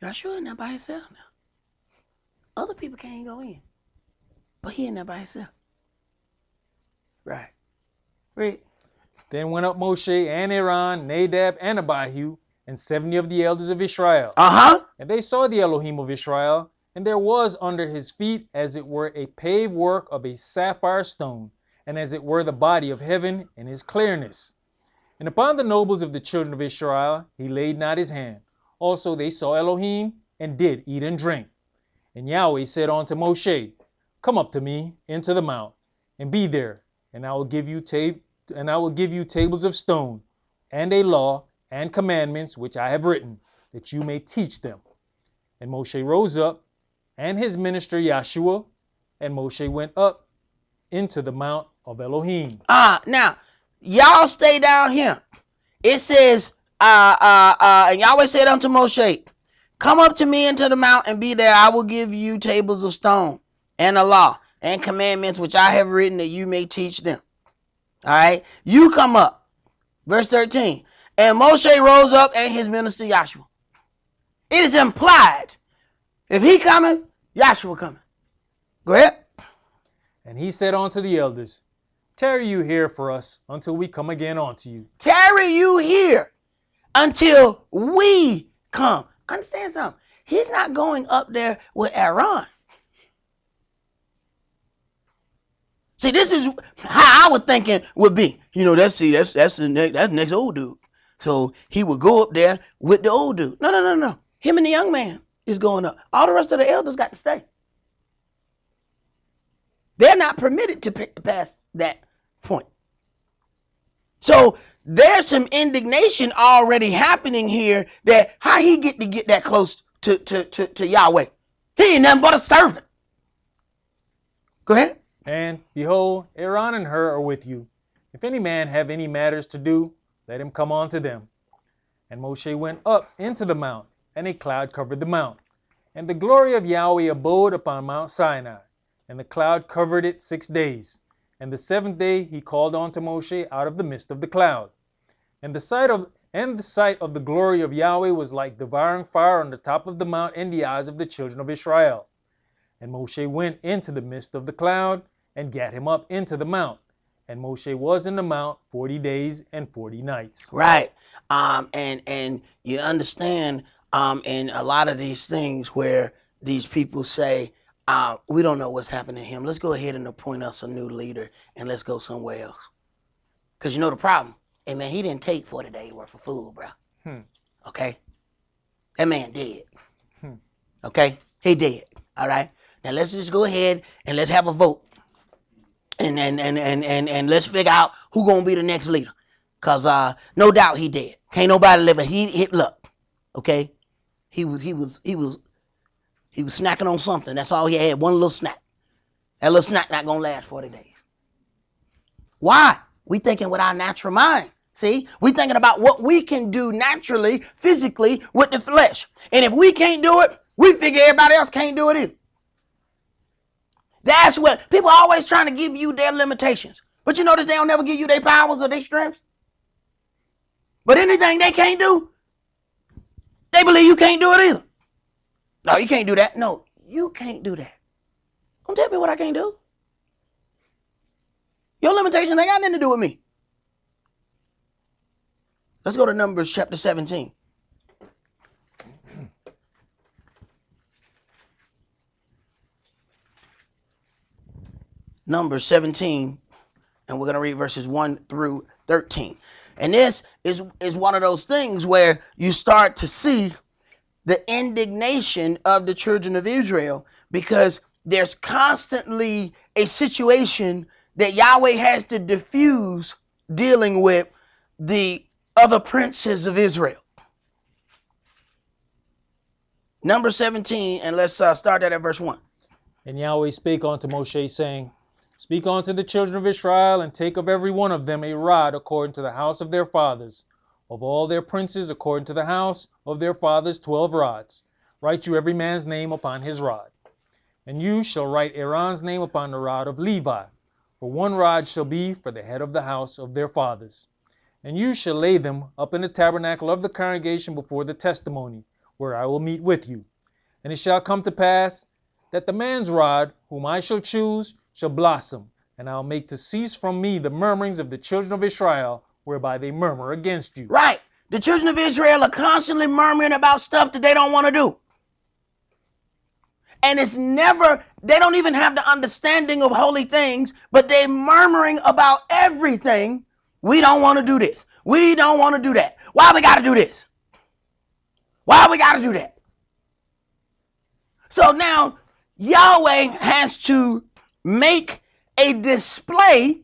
Yahshua in there by himself now. Other people can't go in, but he in there by himself. Right. Read. Then went up Moshe and Aaron, Nadab and Abihu, and 70 of the elders of Israel. And they saw the Elohim of Israel, and there was under his feet as it were a paved work of a sapphire stone, and as it were the body of heaven in his clearness. And upon the nobles of the children of Israel he laid not his hand. Also they saw Elohim, and did eat and drink. And Yahweh said unto Moshe, Come up to me into the mount, and be there, and I will give you tables of stone, and a law, and commandments which I have written, that you may teach them. And Moshe rose up, and his minister Yahshua, and Moshe went up into the mount of Elohim. Now, y'all stay down here. It says, and Yahweh said unto Moshe, Come up to me into the mount and be there. I will give you tables of stone and a law and commandments which I have written that you may teach them. All right. You come up. Verse 13. And Moshe rose up and his minister Yahshua. It is implied. If he coming, Yahshua coming. Go ahead. And he said unto the elders, Tarry you here for us until we come again unto you. Tarry you here until we come. Understand something. He's not going up there with Aaron. See, this is how I was thinking would be. You know, that's the next old dude. So he would go up there with the old dude. No. Him and the young man is going up. All the rest of the elders got to stay. They're not permitted to pass that point. So there's some indignation already happening here that how he get that close to Yahweh. He ain't nothing but a servant. Go ahead. And behold, Aaron and Hur are with you. If any man have any matters to do, let him come unto them. And Moshe went up into the mount, and a cloud covered the mount. And the glory of Yahweh abode upon Mount Sinai, and the cloud covered it 6 days. And the 7th day he called unto Moshe out of the midst of the cloud. And the sight of the glory of Yahweh was like devouring fire on the top of the mount in the eyes of the children of Israel. And Moshe went into the midst of the cloud, and gat him up into the mount. And Moshe was in the mount 40 days and 40 nights. Right. And you understand in a lot of these things where these people say, we don't know what's happening to him. Let's go ahead and appoint us a new leader and let's go somewhere else. Because you know the problem. Hey, man, he didn't take 40 days worth of food, bro. Okay? That man did. Okay? He did. All right? Now let's just go ahead and let's have a vote. And let's figure out who gonna be the next leader. Cause no doubt he did. Can't nobody live it. He look, okay? He was snacking on something. That's all he had, one little snack. That little snack not gonna last 40 days. Why? We thinking with our natural mind. See? We thinking about what we can do naturally, physically, with the flesh. And if we can't do it, we figure everybody else can't do it either. That's what people are always trying to give you their limitations. But you notice they don't never give you their powers or their strengths. But anything they can't do, they believe you can't do it either. No, you can't do that. No, you can't do that. Don't tell me what I can't do. Your limitations ain't got nothing to do with me. Let's go to Numbers chapter 17. Numbers 17, and we're going to read verses 1 through 13. And this is one of those things where you start to see the indignation of the children of Israel, because there's constantly a situation that Yahweh has to diffuse dealing with the other princes of Israel. Number 17, and let's start that at verse 1. And Yahweh spake unto Moshe, saying, Speak unto the children of Israel, and take of every one of them a rod according to the house of their fathers. Of all their princes, according to the house of their fathers, 12 rods. Write you every man's name upon his rod. And you shall write Aaron's name upon the rod of Levi. For 1 rod shall be for the head of the house of their fathers. And you shall lay them up in the tabernacle of the congregation before the testimony, where I will meet with you. And it shall come to pass that the man's rod, whom I shall choose, shall blossom, and I'll make to cease from me the murmurings of the children of Israel, whereby they murmur against you. Right. The children of Israel are constantly murmuring about stuff that they don't want to do. And it's never, they don't even have the understanding of holy things, but they're murmuring about everything. We don't want to do this. We don't want to do that. Why we got to do this? Why we got to do that? So now Yahweh has to make a display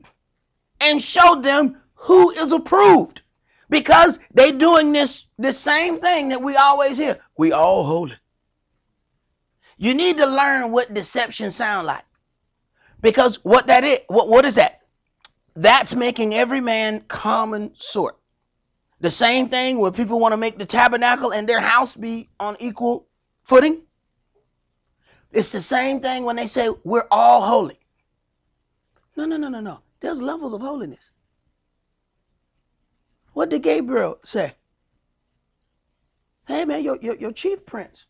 and show them who is approved, because they doing this the same thing that we always hear. We all holy. You need to learn what deception sound like, because what that is, what is that? That's making every man common sort. The same thing where people want to make the tabernacle and their house be on equal footing. It's the same thing when they say we're all holy. No. There's levels of holiness. What did Gabriel say? Hey man, your chief prince,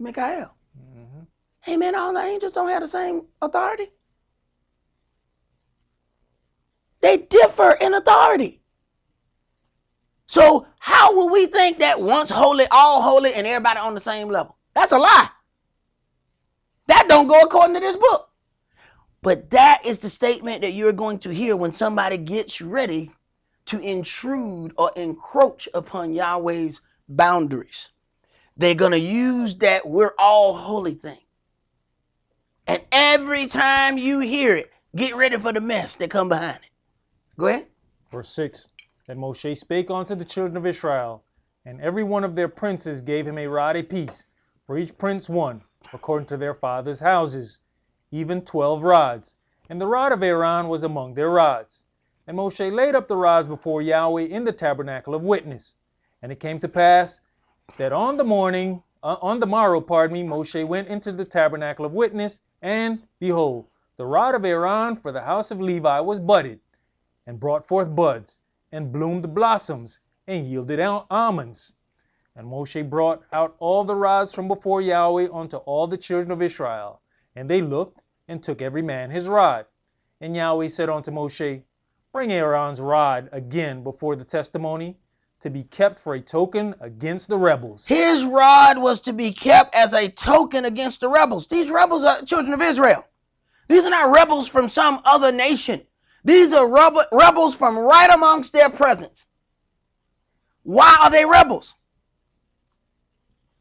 Michael. Mm-hmm. Hey man, all the angels don't have the same authority. They differ in authority. So how will we think that once holy, all holy, and everybody on the same level? That's a lie. That don't go according to this book. But that is the statement that you're going to hear when somebody gets ready to intrude or encroach upon Yahweh's boundaries. They're going to use that we're all holy thing. And every time you hear it, get ready for the mess that come behind it. Go ahead. Verse 6. And Moshe spake unto the children of Israel, and every one of their princes gave him a rod apiece, for each prince 1, according to their fathers' houses, even 12 rods. And the rod of Aaron was among their rods. And Moshe laid up the rods before Yahweh in the tabernacle of witness. And it came to pass that on the morrow, Moshe went into the tabernacle of witness, and behold, the rod of Aaron for the house of Levi was budded, and brought forth buds, and bloomed blossoms, and yielded almonds. And Moshe brought out all the rods from before Yahweh unto all the children of Israel. And they looked, and took every man his rod. And Yahweh said unto Moshe, Bring Aaron's rod again before the testimony, to be kept for a token against the rebels. His rod was to be kept as a token against the rebels. These rebels are children of Israel. These are not rebels from some other nation. These are rebels from right amongst their presence. Why are they rebels?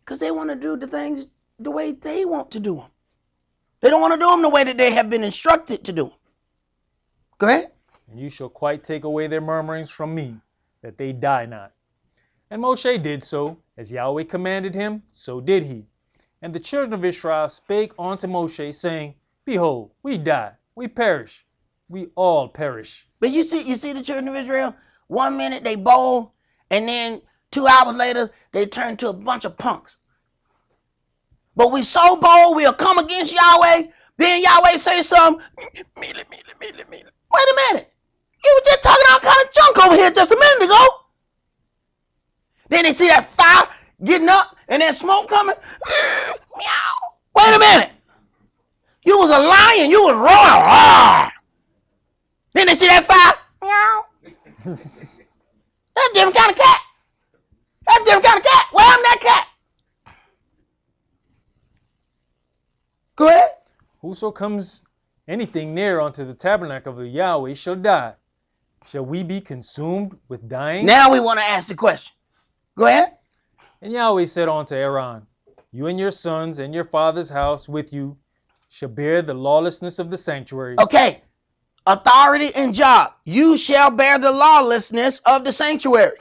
Because they want to do the things the way they want to do them. They don't want to do them the way that they have been instructed to do them. Go ahead. And you shall quite take away their murmurings from me, that they die not. And Moshe did so, as Yahweh commanded him, so did he. And the children of Israel spake unto Moshe, saying, Behold, we die, we perish, we all perish. But you see the children of Israel, 1 minute they bold, and then 2 hours later, they turn to a bunch of punks. But we so bold, we'll come against Yahweh, then Yahweh say something, wait a minute. You were just talking all kind of junk over here just a minute ago. Then they see that fire getting up and that smoke coming. Wait a minute. You was a lion. You was roaring. Then they see that fire. That's a different kind of cat. That's a different kind of cat. Where am that cat? Go ahead. Whoso comes anything near unto the tabernacle of the Yahweh shall die. Shall we be consumed with dying? Now we want to ask the question. Go ahead. And Yahweh said unto Aaron, You and your sons and your father's house with you shall bear the lawlessness of the sanctuary. Okay. Authority and job. You shall bear the lawlessness of the sanctuary.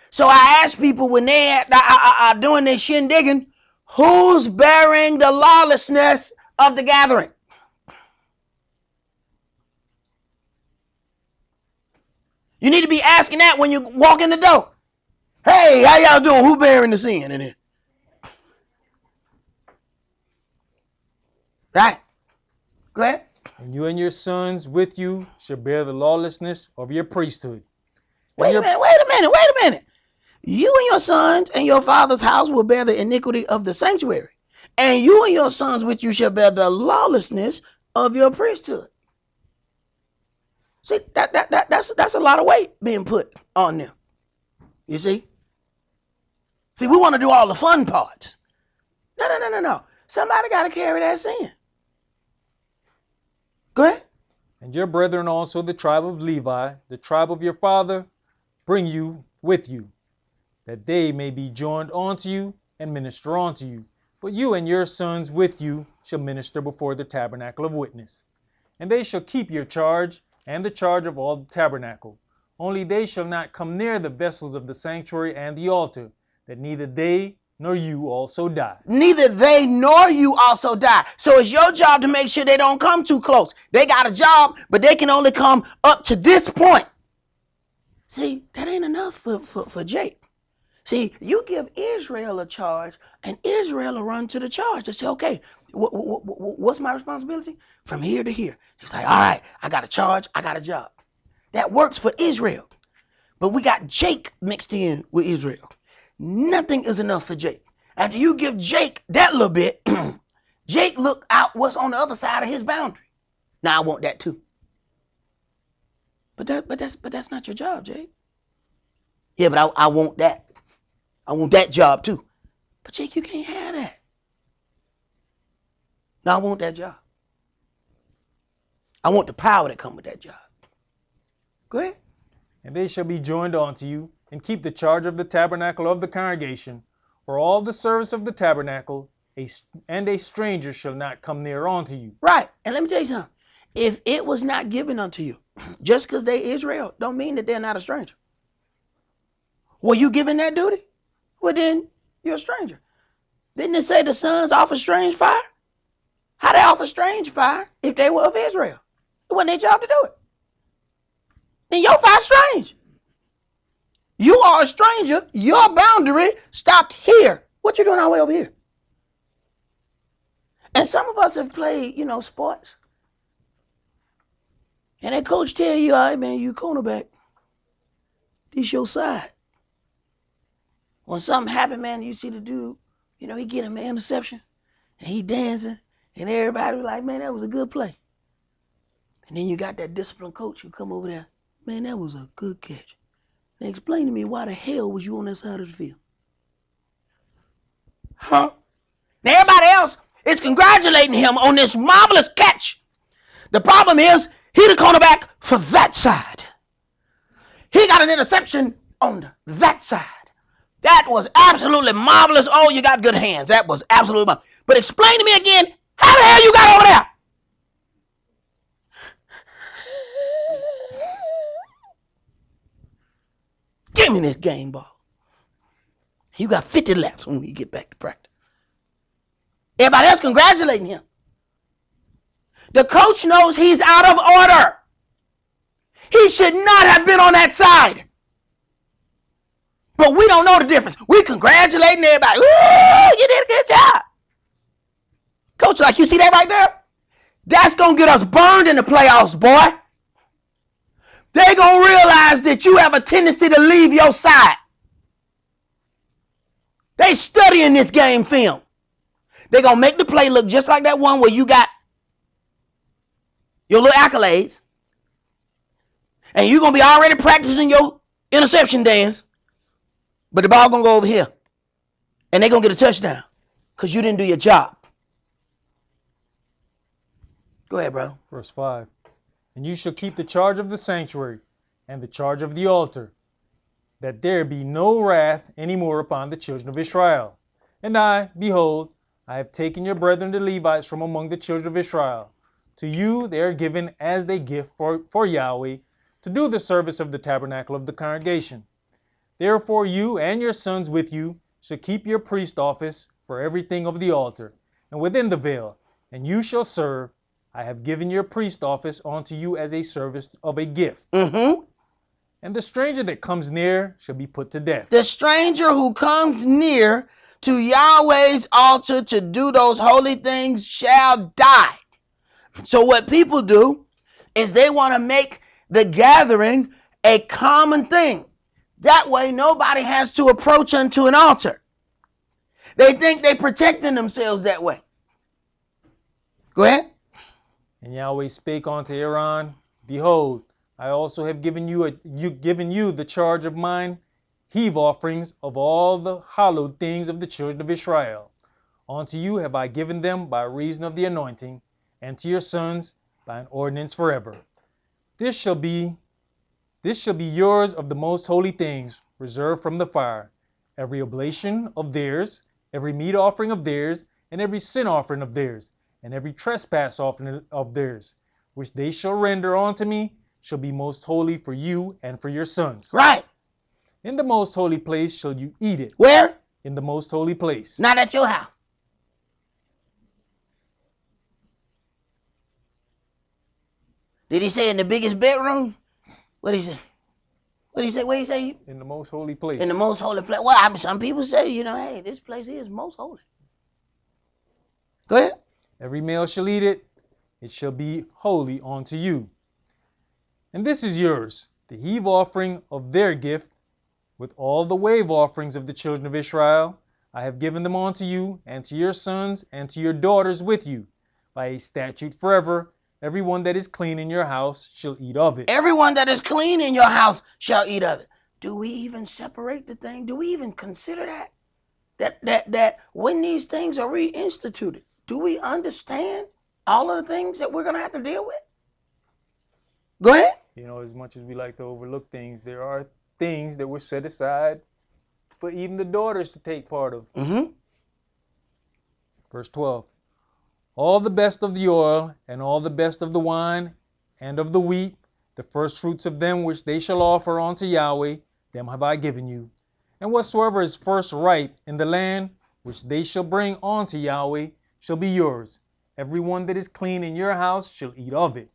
So I ask people when they are doing their shindigging, who's bearing the lawlessness of the gathering? You need to be asking that when you walk in the door. Hey, how y'all doing? Who bearing the sin in here? Right? Go ahead. And you and your sons with you shall bear the lawlessness of your priesthood. Wait a minute. You and your sons and your father's house will bear the iniquity of the sanctuary. And you and your sons with you shall bear the lawlessness of your priesthood. See, that's a lot of weight being put on them. You see? See, we want to do all the fun parts. No. Somebody got to carry that sin. Go ahead. And your brethren also, the tribe of Levi, the tribe of your father, bring you with you, that they may be joined unto you and minister unto you. But you and your sons with you shall minister before the tabernacle of witness. And they shall keep your charge and the charge of all the tabernacle. Only they shall not come near the vessels of the sanctuary and the altar, that neither they nor you also die. Neither they nor you also die. So it's your job to make sure they don't come too close. They got a job, but they can only come up to this point. See, that ain't enough for Jake. See, you give Israel a charge, and Israel will run to the charge. They say, okay, what's my responsibility? From here to here. He's like, all right, I got a charge, I got a job. That works for Israel. But we got Jake mixed in with Israel. Nothing is enough for Jake. After you give Jake that little bit, Jake look out what's on the other side of his boundary. Now I want that too. But that's not your job, Jake. Yeah, but I want that. I want that job too. But Jake, you can't have that. No, I want that job. I want the power that come with that job. Go ahead. And they shall be joined unto you, and keep the charge of the tabernacle of the congregation. For all the service of the tabernacle, and a stranger shall not come near unto you. Right. And let me tell you something. If it was not given unto you, just because they Israel, don't mean that they're not a stranger. Were you given that duty? Well, then you're a stranger. Didn't it say the sons offer strange fire? How they offer strange fire if they were of Israel? It wasn't their job to do it. Then your fire's strange. You are a stranger. Your boundary stopped here. What you doing all the way over here? And some of us have played, sports. And that coach tell you, all right, man, you cornerback. This your side. When something happen, man, you see the dude, he get an interception and he dancing and everybody was like, man, that was a good play. And then you got that disciplined coach who come over there, man, that was a good catch. Now explain to me, why the hell was you on that side of the field? Huh? Now everybody else is congratulating him on this marvelous catch. The problem is, he the cornerback for that side. He got an interception on that side. That was absolutely marvelous. Oh, you got good hands. That was absolutely marvelous. But explain to me again, how the hell you got over there? Give me this game ball. You got 50 laps when we get back to practice. Everybody else congratulating him. The coach knows he's out of order. He should not have been on that side. But we don't know the difference. We congratulating everybody. Ooh, you did a good job. Coach, like, you see that right there? That's going to get us burned in the playoffs, boy. They're going to realize that you have a tendency to leave your side. They studying this game film. They're going to make the play look just like that one where you got your little accolades. And you're going to be already practicing your interception dance. But the ball going to go over here. And they're going to get a touchdown. Because you didn't do your job. Go ahead, bro. Verse 5. And you shall keep the charge of the sanctuary and the charge of the altar, that there be no wrath any more upon the children of Israel. And I, behold, I have taken your brethren the Levites from among the children of Israel. To you they are given as they gift for Yahweh, to do the service of the tabernacle of the congregation. Therefore you and your sons with you shall keep your priest office for everything of the altar, and within the veil, and you shall serve. I have given your priest office unto you as a service of a gift. Mm-hmm. And the stranger that comes near shall be put to death. The stranger who comes near to Yahweh's altar to do those holy things shall die. So what people do is they want to make the gathering a common thing. That way nobody has to approach unto an altar. They think they're protecting themselves that way. Go ahead. And Yahweh spake unto Aaron, Behold, I also have given you the charge of mine heave offerings of all the hallowed things of the children of Israel. Unto you have I given them by reason of the anointing, and to your sons by an ordinance forever. This shall be yours of the most holy things, reserved from the fire, every oblation of theirs, every meat offering of theirs, and every sin offering of theirs, and every trespass offering of theirs, which they shall render unto me, shall be most holy for you and for your sons. Right. In the most holy place shall you eat it. Where? In the most holy place. Not at your house. Did he say in the biggest bedroom? What did he say? What did he say? What did he say? In the most holy place. In the most holy place. Well, I mean, some people say, hey, this place is most holy. Go ahead. Every male shall eat it. It shall be holy unto you. And this is yours, the heave offering of their gift, with all the wave offerings of the children of Israel. I have given them unto you, and to your sons, and to your daughters with you, by a statute forever. Everyone that is clean in your house shall eat of it. Everyone that is clean in your house shall eat of it. Do we even separate the thing? Do we even consider that? That when these things are reinstituted, do we understand all of the things that we're going to have to deal with? Go ahead. As much as we like to overlook things, there are things that were set aside for even the daughters to take part of. Verse 12. All the best of the oil, and all the best of the wine, and of the wheat, the first fruits of them which they shall offer unto Yahweh, them have I given you. And whatsoever is first ripe in the land, which they shall bring unto Yahweh, shall be yours. Every one that is clean in your house shall eat of it.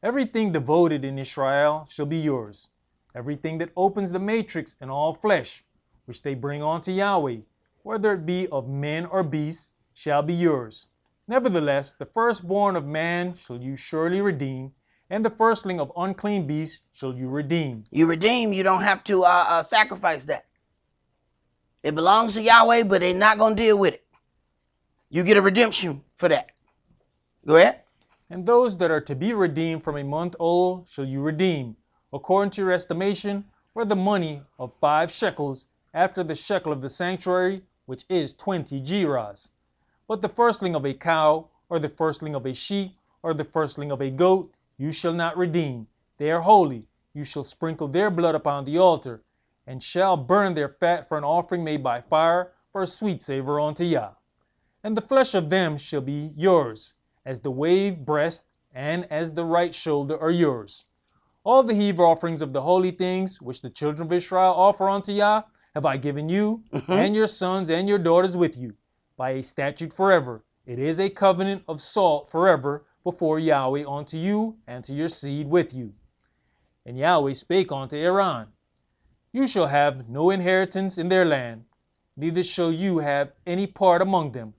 Everything devoted in Israel shall be yours. Everything that opens the matrix in all flesh, which they bring unto Yahweh, whether it be of men or beasts, shall be yours. Nevertheless, the firstborn of man shall you surely redeem, and the firstling of unclean beasts shall you redeem. You redeem, you don't have to sacrifice that. It belongs to Yahweh, but they're not going to deal with it. You get a redemption for that. Go ahead. And those that are to be redeemed from a month old shall you redeem, according to your estimation, for the money of 5 shekels, after the shekel of the sanctuary, which is 20 gerahs. But the firstling of a cow, or the firstling of a sheep, or the firstling of a goat, you shall not redeem. They are holy. You shall sprinkle their blood upon the altar, and shall burn their fat for an offering made by fire, for a sweet savor unto Yah. And the flesh of them shall be yours, as the wave breast and as the right shoulder are yours. All the heave offerings of the holy things which the children of Israel offer unto Yah have I given you, and your sons and your daughters with you, by a statute forever. It is a covenant of salt forever before Yahweh unto you and to your seed with you. And Yahweh spake unto Aaron, You shall have no inheritance in their land, neither shall you have any part among them.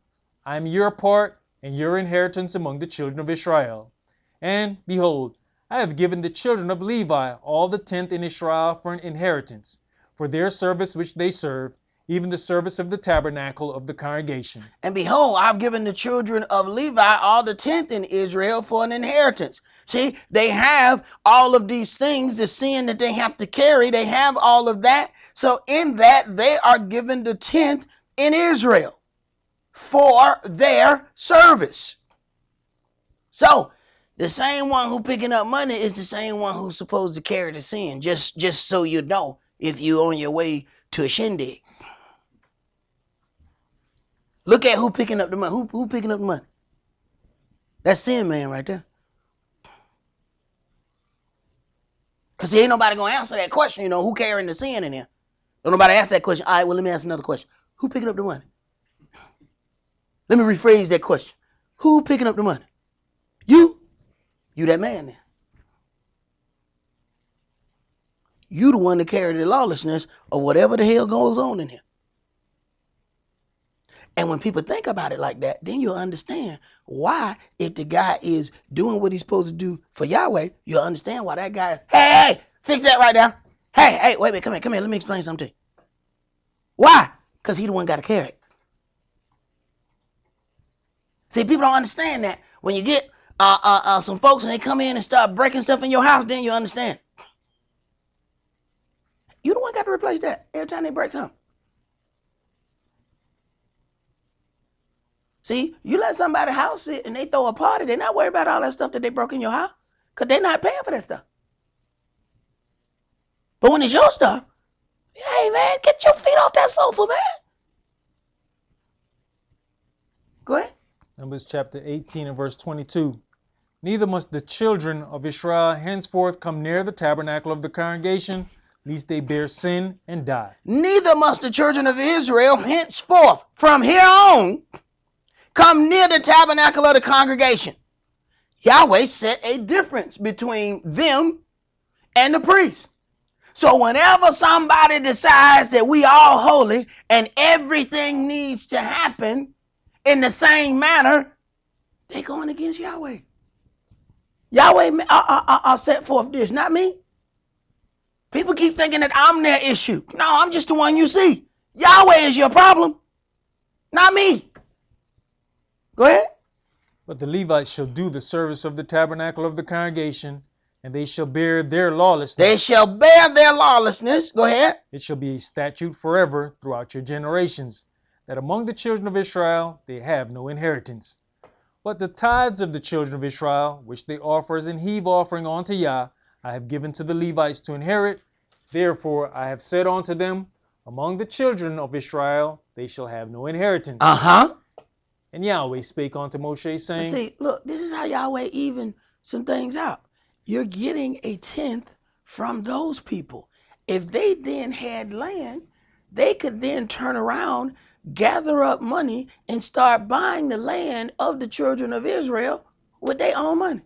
I am your part and your inheritance among the children of Israel. And, behold, I have given the children of Levi all the tenth in Israel for an inheritance, for their service which they serve, even the service of the tabernacle of the congregation. And behold, I've given the children of Levi all the tenth in Israel for an inheritance. See, they have all of these things, the sin that they have to carry, they have all of that. So in that, they are given the tenth in Israel for their service. So the same one who picking up money is the same one who's supposed to carry the sin, just so you know, if you're on your way to a shindig. Look at who picking up the money. Who picking up the money? That's sin man right there. Because ain't nobody going to answer that question, who carrying the sin in here? Don't nobody ask that question. All right, well, let me ask another question. Who picking up the money? Let me rephrase that question. Who picking up the money? You? You that man then. You the one that carry the lawlessness of whatever the hell goes on in here. And when people think about it like that, then you'll understand why, if the guy is doing what he's supposed to do for Yahweh, you'll understand why that guy is, hey, fix that right now. Hey, wait a minute, come here, let me explain something to you. Why? Because he the one got to carry it. See, people don't understand that. When you get some folks and they come in and start breaking stuff in your house, then you understand. You the one got to replace that every time they break something. See, you let somebody's house sit and they throw a party, they're not worried about all that stuff that they broke in your house because they're not paying for that stuff. But when it's your stuff, hey, man, get your feet off that sofa, man. Go ahead. Numbers chapter 18 and verse 22. Neither must the children of Israel henceforth come near the tabernacle of the congregation, lest they bear sin and die. Neither must the children of Israel henceforth, from here on, come near the tabernacle of the congregation. Yahweh set a difference between them and the priests. So whenever somebody decides that we all holy and everything needs to happen in the same manner, they're going against Yahweh. Yahweh set forth this, not me. People keep thinking that I'm their issue. No, I'm just the one you see. Yahweh is your problem, not me. Go ahead. But the Levites shall do the service of the tabernacle of the congregation, and they shall bear their lawlessness. They shall bear their lawlessness. Go ahead. It shall be a statute forever throughout your generations, that among the children of Israel they have no inheritance. But the tithes of the children of Israel, which they offer as an heave offering unto Yah, I have given to the Levites to inherit. Therefore I have said unto them, among the children of Israel they shall have no inheritance. And Yahweh spake unto Moshe, saying, see, look, this is how Yahweh even some things out. You're getting a tenth from those people. If they then had land, they could then turn around, gather up money, and start buying the land of the children of Israel with their own money.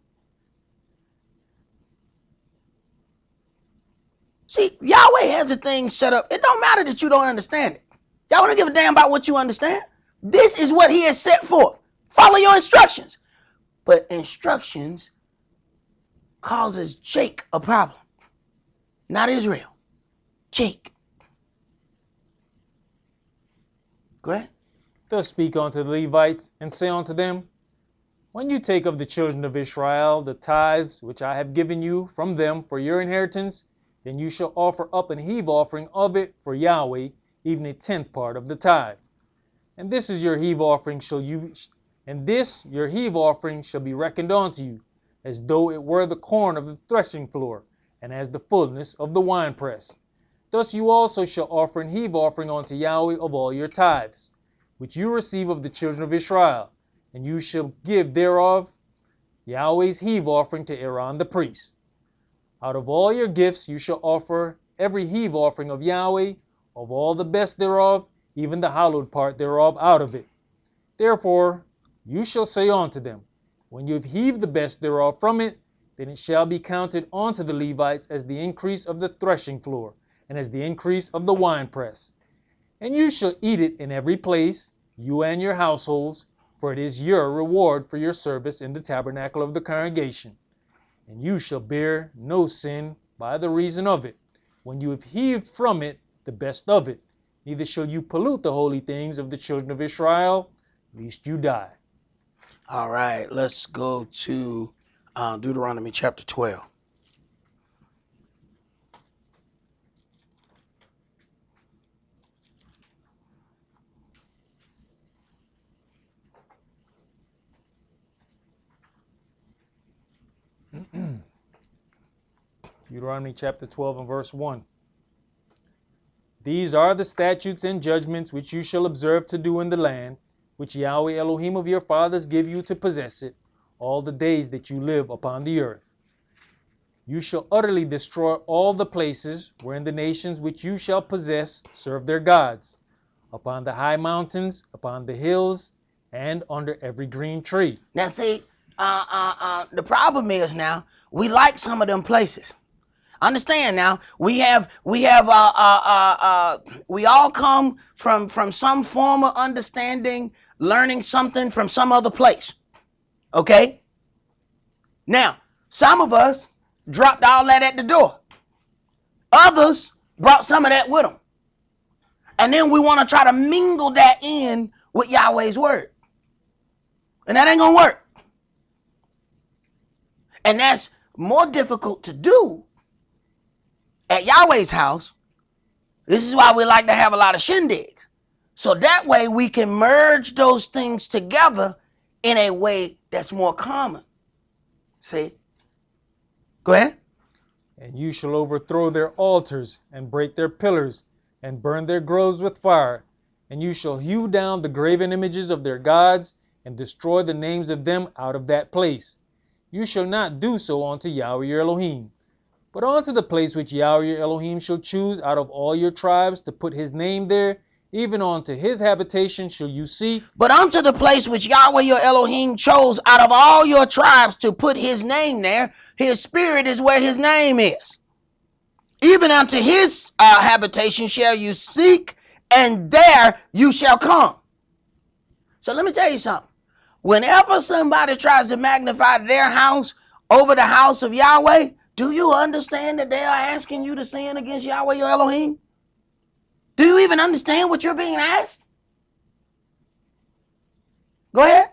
See, Yahweh has a thing set up. It don't matter that you don't understand it. Y'all don't give a damn about what you understand. This is what he has set forth. Follow your instructions. But instructions causes Jake a problem. Not Israel. Jake. Go ahead. Thus speak unto the Levites, and say unto them, when you take of the children of Israel the tithes which I have given you from them for your inheritance, then you shall offer up an heave offering of it for Yahweh, even a tenth part of the tithe. And this is your heave offering shall be reckoned unto you, as though it were the corn of the threshing floor, and as the fullness of the winepress. Thus you also shall offer an heave offering unto Yahweh of all your tithes, which you receive of the children of Israel, and you shall give thereof Yahweh's heave offering to Aaron the priest. Out of all your gifts you shall offer every heave offering of Yahweh, of all the best thereof, even the hallowed part thereof out of it. Therefore you shall say unto them, when you have heaved the best thereof from it, then it shall be counted unto the Levites as the increase of the threshing floor, and as the increase of the winepress. And you shall eat it in every place, you and your households, for it is your reward for your service in the tabernacle of the congregation. And you shall bear no sin by the reason of it, when you have heaved from it the best of it. Neither shall you pollute the holy things of the children of Israel, lest you die. All right, let's go to Deuteronomy chapter 12. Deuteronomy chapter 12 and verse 1. These are the statutes and judgments which you shall observe to do in the land, which Yahweh Elohim of your fathers give you to possess it, all the days that you live upon the earth. You shall utterly destroy all the places wherein the nations which you shall possess serve their gods, upon the high mountains, upon the hills, and under every green tree. Now see, the problem is now, we like some of them places. Understand now, we all come from some form of understanding, learning something from some other place. Okay? Now, some of us dropped all that at the door. Others brought some of that with them. And then we want to try to mingle that in with Yahweh's word. And that ain't going to work. And that's more difficult to do at Yahweh's house. This is why we like to have a lot of shindigs. So that way we can merge those things together in a way that's more common. See? Go ahead. And you shall overthrow their altars, and break their pillars, and burn their groves with fire. And you shall hew down the graven images of their gods, and destroy the names of them out of that place. You shall not do so unto Yahweh your Elohim, but unto the place which Yahweh your Elohim shall choose out of all your tribes to put his name there, even unto his habitation shall you seek. But unto the place which Yahweh your Elohim chose out of all your tribes to put his name there, his spirit is where his name is. Even unto his habitation shall you seek, and there you shall come. So let me tell you something. Whenever somebody tries to magnify their house over the house of Yahweh, do you understand that they are asking you to sin against Yahweh your Elohim? Do you even understand what you're being asked? Go ahead.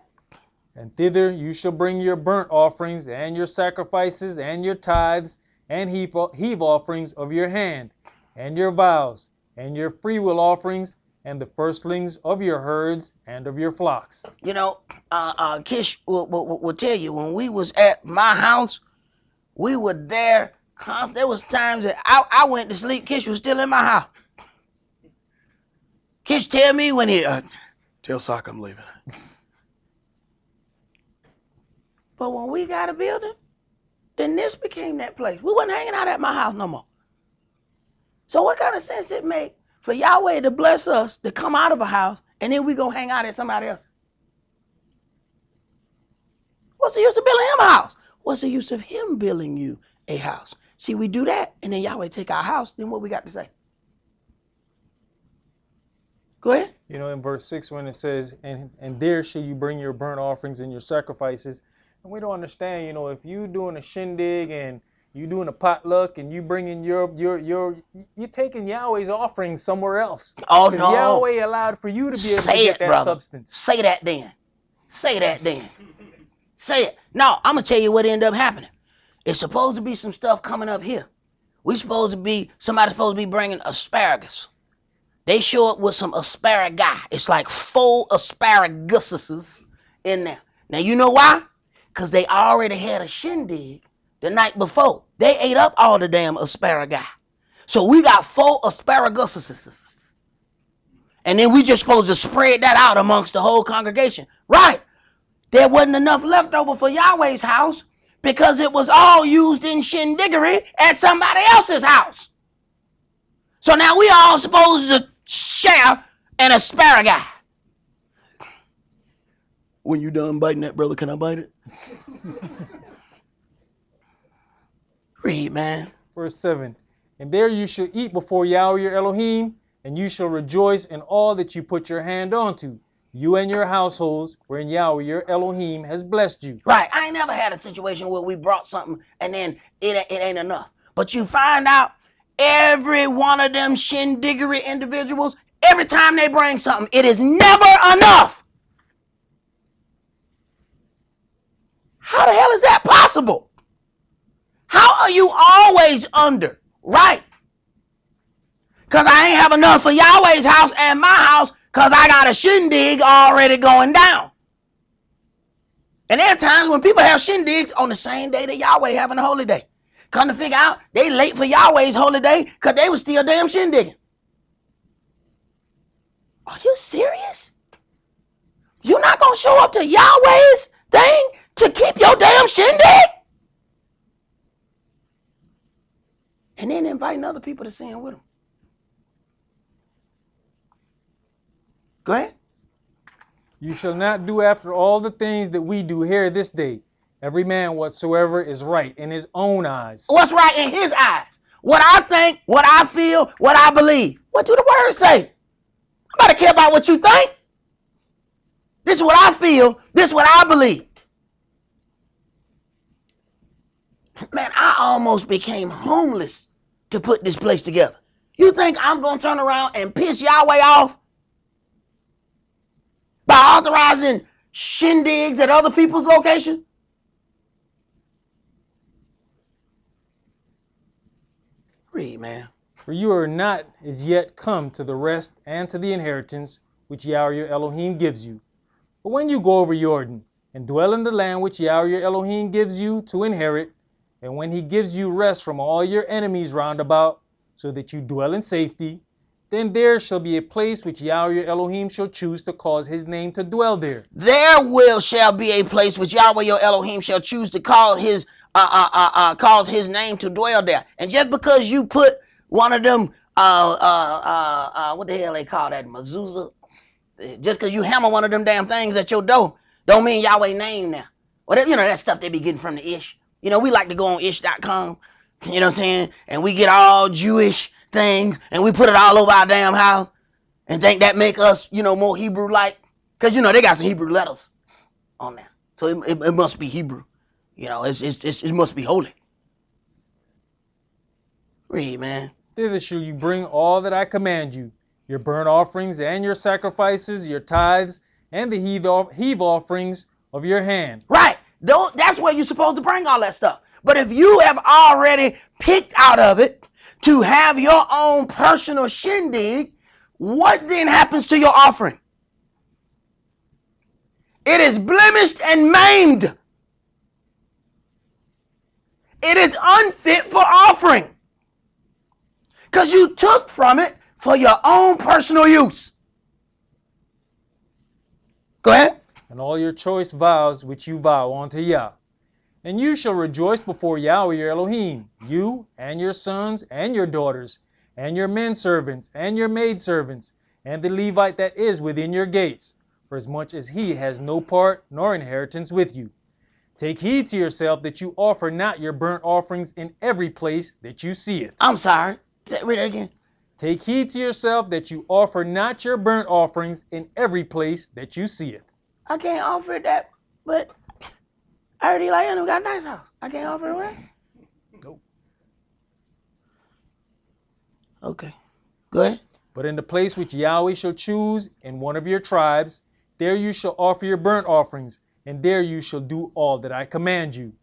And thither you shall bring your burnt offerings, and your sacrifices, and your tithes, and heave offerings of your hand, and your vows, and your freewill offerings, and the firstlings of your herds and of your flocks. You know, Kish will tell you, when we was at my house, we were there constant. There was times that I went to sleep, Kish was still in my house. Kish tell me when he, tell Sock I'm leaving. But when we got a building, then this became that place. We wasn't hanging out at my house no more. So what kind of sense it make for Yahweh to bless us to come out of a house and then we go hang out at somebody else? What's the use of building him a house? What's the use of him building you a house? See, we do that and then Yahweh take our house, then what we got to say? Go ahead. You know, in verse 6 when it says, and there shall you bring your burnt offerings and your sacrifices. And we don't understand, you know, if you doing a shindig and you doing a potluck and you bringing you're taking Yahweh's offerings somewhere else. Oh no. Yahweh allowed for you to be able to get that substance. Say that then. Say that then. Say it. No, I'm gonna tell you what ended up happening. It's supposed to be some stuff coming up here. Somebody's supposed to be bringing asparagus. They show up with some asparagus. It's like 4 asparaguses in there. Now you know why? Because they already had a shindig the night before. They ate up all the damn asparagus. So we got 4 asparaguses. And then we just supposed to spread that out amongst the whole congregation. Right. There wasn't enough left over for Yahweh's house because it was all used in shindiggery at somebody else's house. So now we all supposed to share an asparagus. When you done biting that, brother, can I bite it? Read, man. Verse 7. And there you shall eat before Yahweh your Elohim, and you shall rejoice in all that you put your hand unto, you and your households, wherein Yahweh your Elohim has blessed you. Right. I ain't never had a situation where we brought something and then it ain't enough. But you find out every one of them shindiggery individuals, every time they bring something, it is never enough. How the hell is that possible? How are you always under? Right. Because I ain't have enough for Yahweh's house and my house because I got a shindig already going down. And there are times when people have shindigs on the same day that Yahweh having a holy day. Come to figure out, they late for Yahweh's holy day because they was still damn shindigging. Are you serious? You're not going to show up to Yahweh's thing to keep your damn shindig? And then inviting other people to sin with them. Go ahead. You shall not do after all the things that we do here this day, every man whatsoever is right in his own eyes. What's right in his eyes? What I think, what I feel, what I believe. What do the word say? Nobody care about what you think. This is what I feel. This is what I believe. Man, I almost became homeless to put this place together. You think I'm going to turn around and piss Yahweh off by authorizing shindigs at other people's locations? Read, man. For you are not as yet come to the rest and to the inheritance which Yahweh your Elohim gives you. But when you go over Jordan and dwell in the land which Yahweh your Elohim gives you to inherit, and when he gives you rest from all your enemies round about, so that you dwell in safety, then there shall be a place which Yahweh your Elohim shall choose to cause his name to dwell there. There shall be a place which Yahweh your Elohim shall choose to cause his name to dwell there. And just because you put one of them what the hell they call that, mezuzah, just because you hammer one of them damn things at your door, don't mean Yahweh name now. Whatever, that stuff they be getting from the Ish. We like to go on ish.com, you know what I'm saying? And we get all Jewish things and we put it all over our damn house and think that make us, more Hebrew-like. Because, they got some Hebrew letters on there. So it must be Hebrew. It must be holy. Read, man. Thither shall you bring all that I command you, your burnt offerings and your sacrifices, your tithes, and the heave offerings of your hand. Right. That's where you're supposed to bring all that stuff. But if you have already picked out of it to have your own personal shindig, what then happens to your offering? It is blemished and maimed. It is unfit for offering. Because you took from it for your own personal use. Go ahead. And all your choice vows which you vow unto Yah. And you shall rejoice before Yahweh your Elohim, you and your sons and your daughters, and your men servants and your maid servants, and the Levite that is within your gates, for as much as he has no part nor inheritance with you. Take heed to yourself that you offer not your burnt offerings in every place that you see it. I'm sorry. Read it again. Take heed to yourself that you offer not your burnt offerings in every place that you see it. I can't offer it that, but I already like him got a nice house. I can't offer it what? Nope. Okay. Go ahead. But in the place which Yahweh shall choose in one of your tribes, there you shall offer your burnt offerings, and there you shall do all that I command you.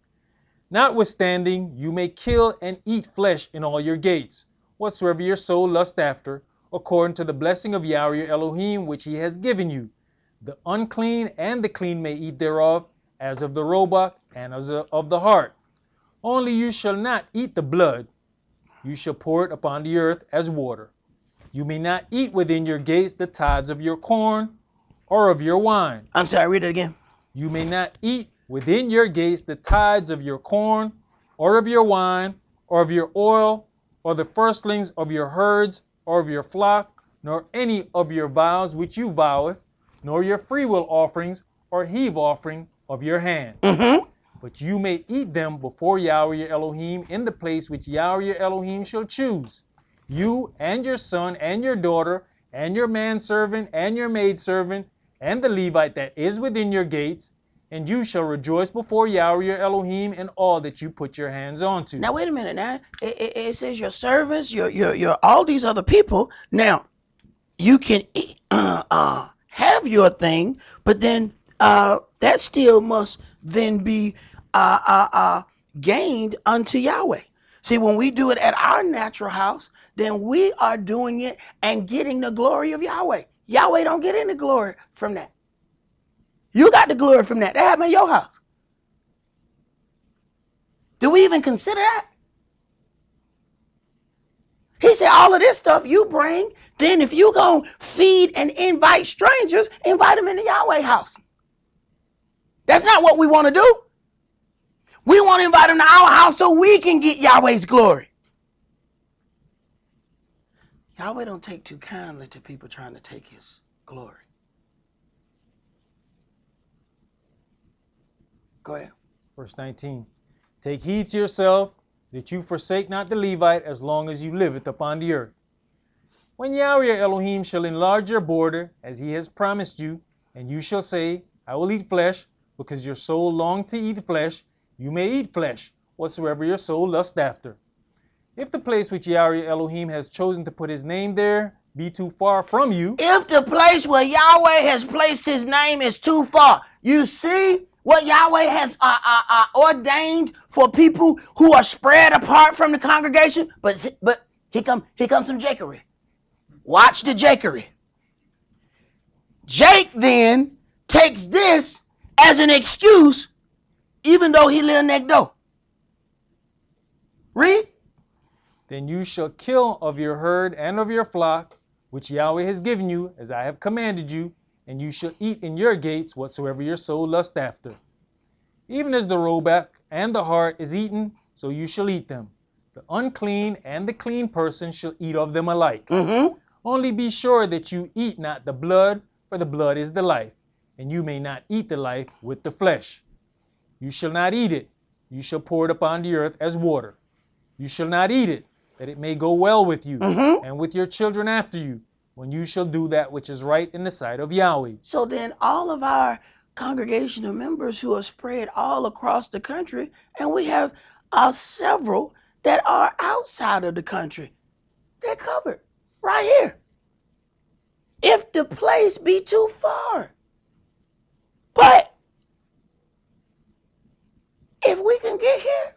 Notwithstanding, you may kill and eat flesh in all your gates, whatsoever your soul lust after, according to the blessing of Yahweh your Elohim which he has given you. The unclean and the clean may eat thereof, as of the roebuck and as of the hart. Only you shall not eat the blood. You shall pour it upon the earth as water. You may not eat within your gates the tithes of your corn or of your wine. I'm sorry, read it again. You may not eat within your gates the tithes of your corn or of your wine or of your oil or the firstlings of your herds or of your flock, nor any of your vows which you voweth, nor your freewill offerings or heave offering of your hand. But you may eat them before Yahweh your Elohim in the place which Yahweh your Elohim shall choose. You and your son and your daughter and your manservant and your maidservant and the Levite that is within your gates, and you shall rejoice before Yahweh your Elohim in all that you put your hands onto. Now wait a minute. Now it says your servants, your all these other people. Now you can have your thing, but then that still must then be gained unto Yahweh. See, when we do it at our natural house, then we are doing it and getting the glory of Yahweh. Yahweh don't get any glory from that. You got the glory from that. That happened in your house. Do we even consider that? He said all of this stuff you bring, then if you going to feed and invite strangers, invite them in the Yahweh house. That's not what we want to do. We want to invite them to our house so we can get Yahweh's glory. Yahweh don't take too kindly to people trying to take his glory. Go ahead. Verse 19. Take heed to yourself that you forsake not the Levite as long as you liveth upon the earth. When Yahweh your Elohim shall enlarge your border as he has promised you, and you shall say, I will eat flesh, because your soul longed to eat flesh, you may eat flesh, whatsoever your soul lust after. If the place which Yahweh your Elohim has chosen to put his name there be too far from you, if the place where Yahweh has placed his name is too far, you see what Yahweh has ordained for people who are spread apart from the congregation. But here comes some jakery. Watch the jakery. Jake then takes this as an excuse, even though he live next door. Read. then you shall kill of your herd and of your flock, which Yahweh has given you, as I have commanded you, and you shall eat in your gates whatsoever your soul lust after. Even as the roebuck and the hart is eaten, so you shall eat them. The unclean and the clean person shall eat of them alike. Only be sure that you eat not the blood, for the blood is the life, and you may not eat the life with the flesh. You shall not eat it. You shall pour it upon the earth as water. You shall not eat it, that it may go well with you and with your children after you, when you shall do that which is right in the sight of Yahweh. So then all of our congregational members who are spread all across the country, and we have several that are outside of the country, they're covered right here. If the place be too far. But if we can get here,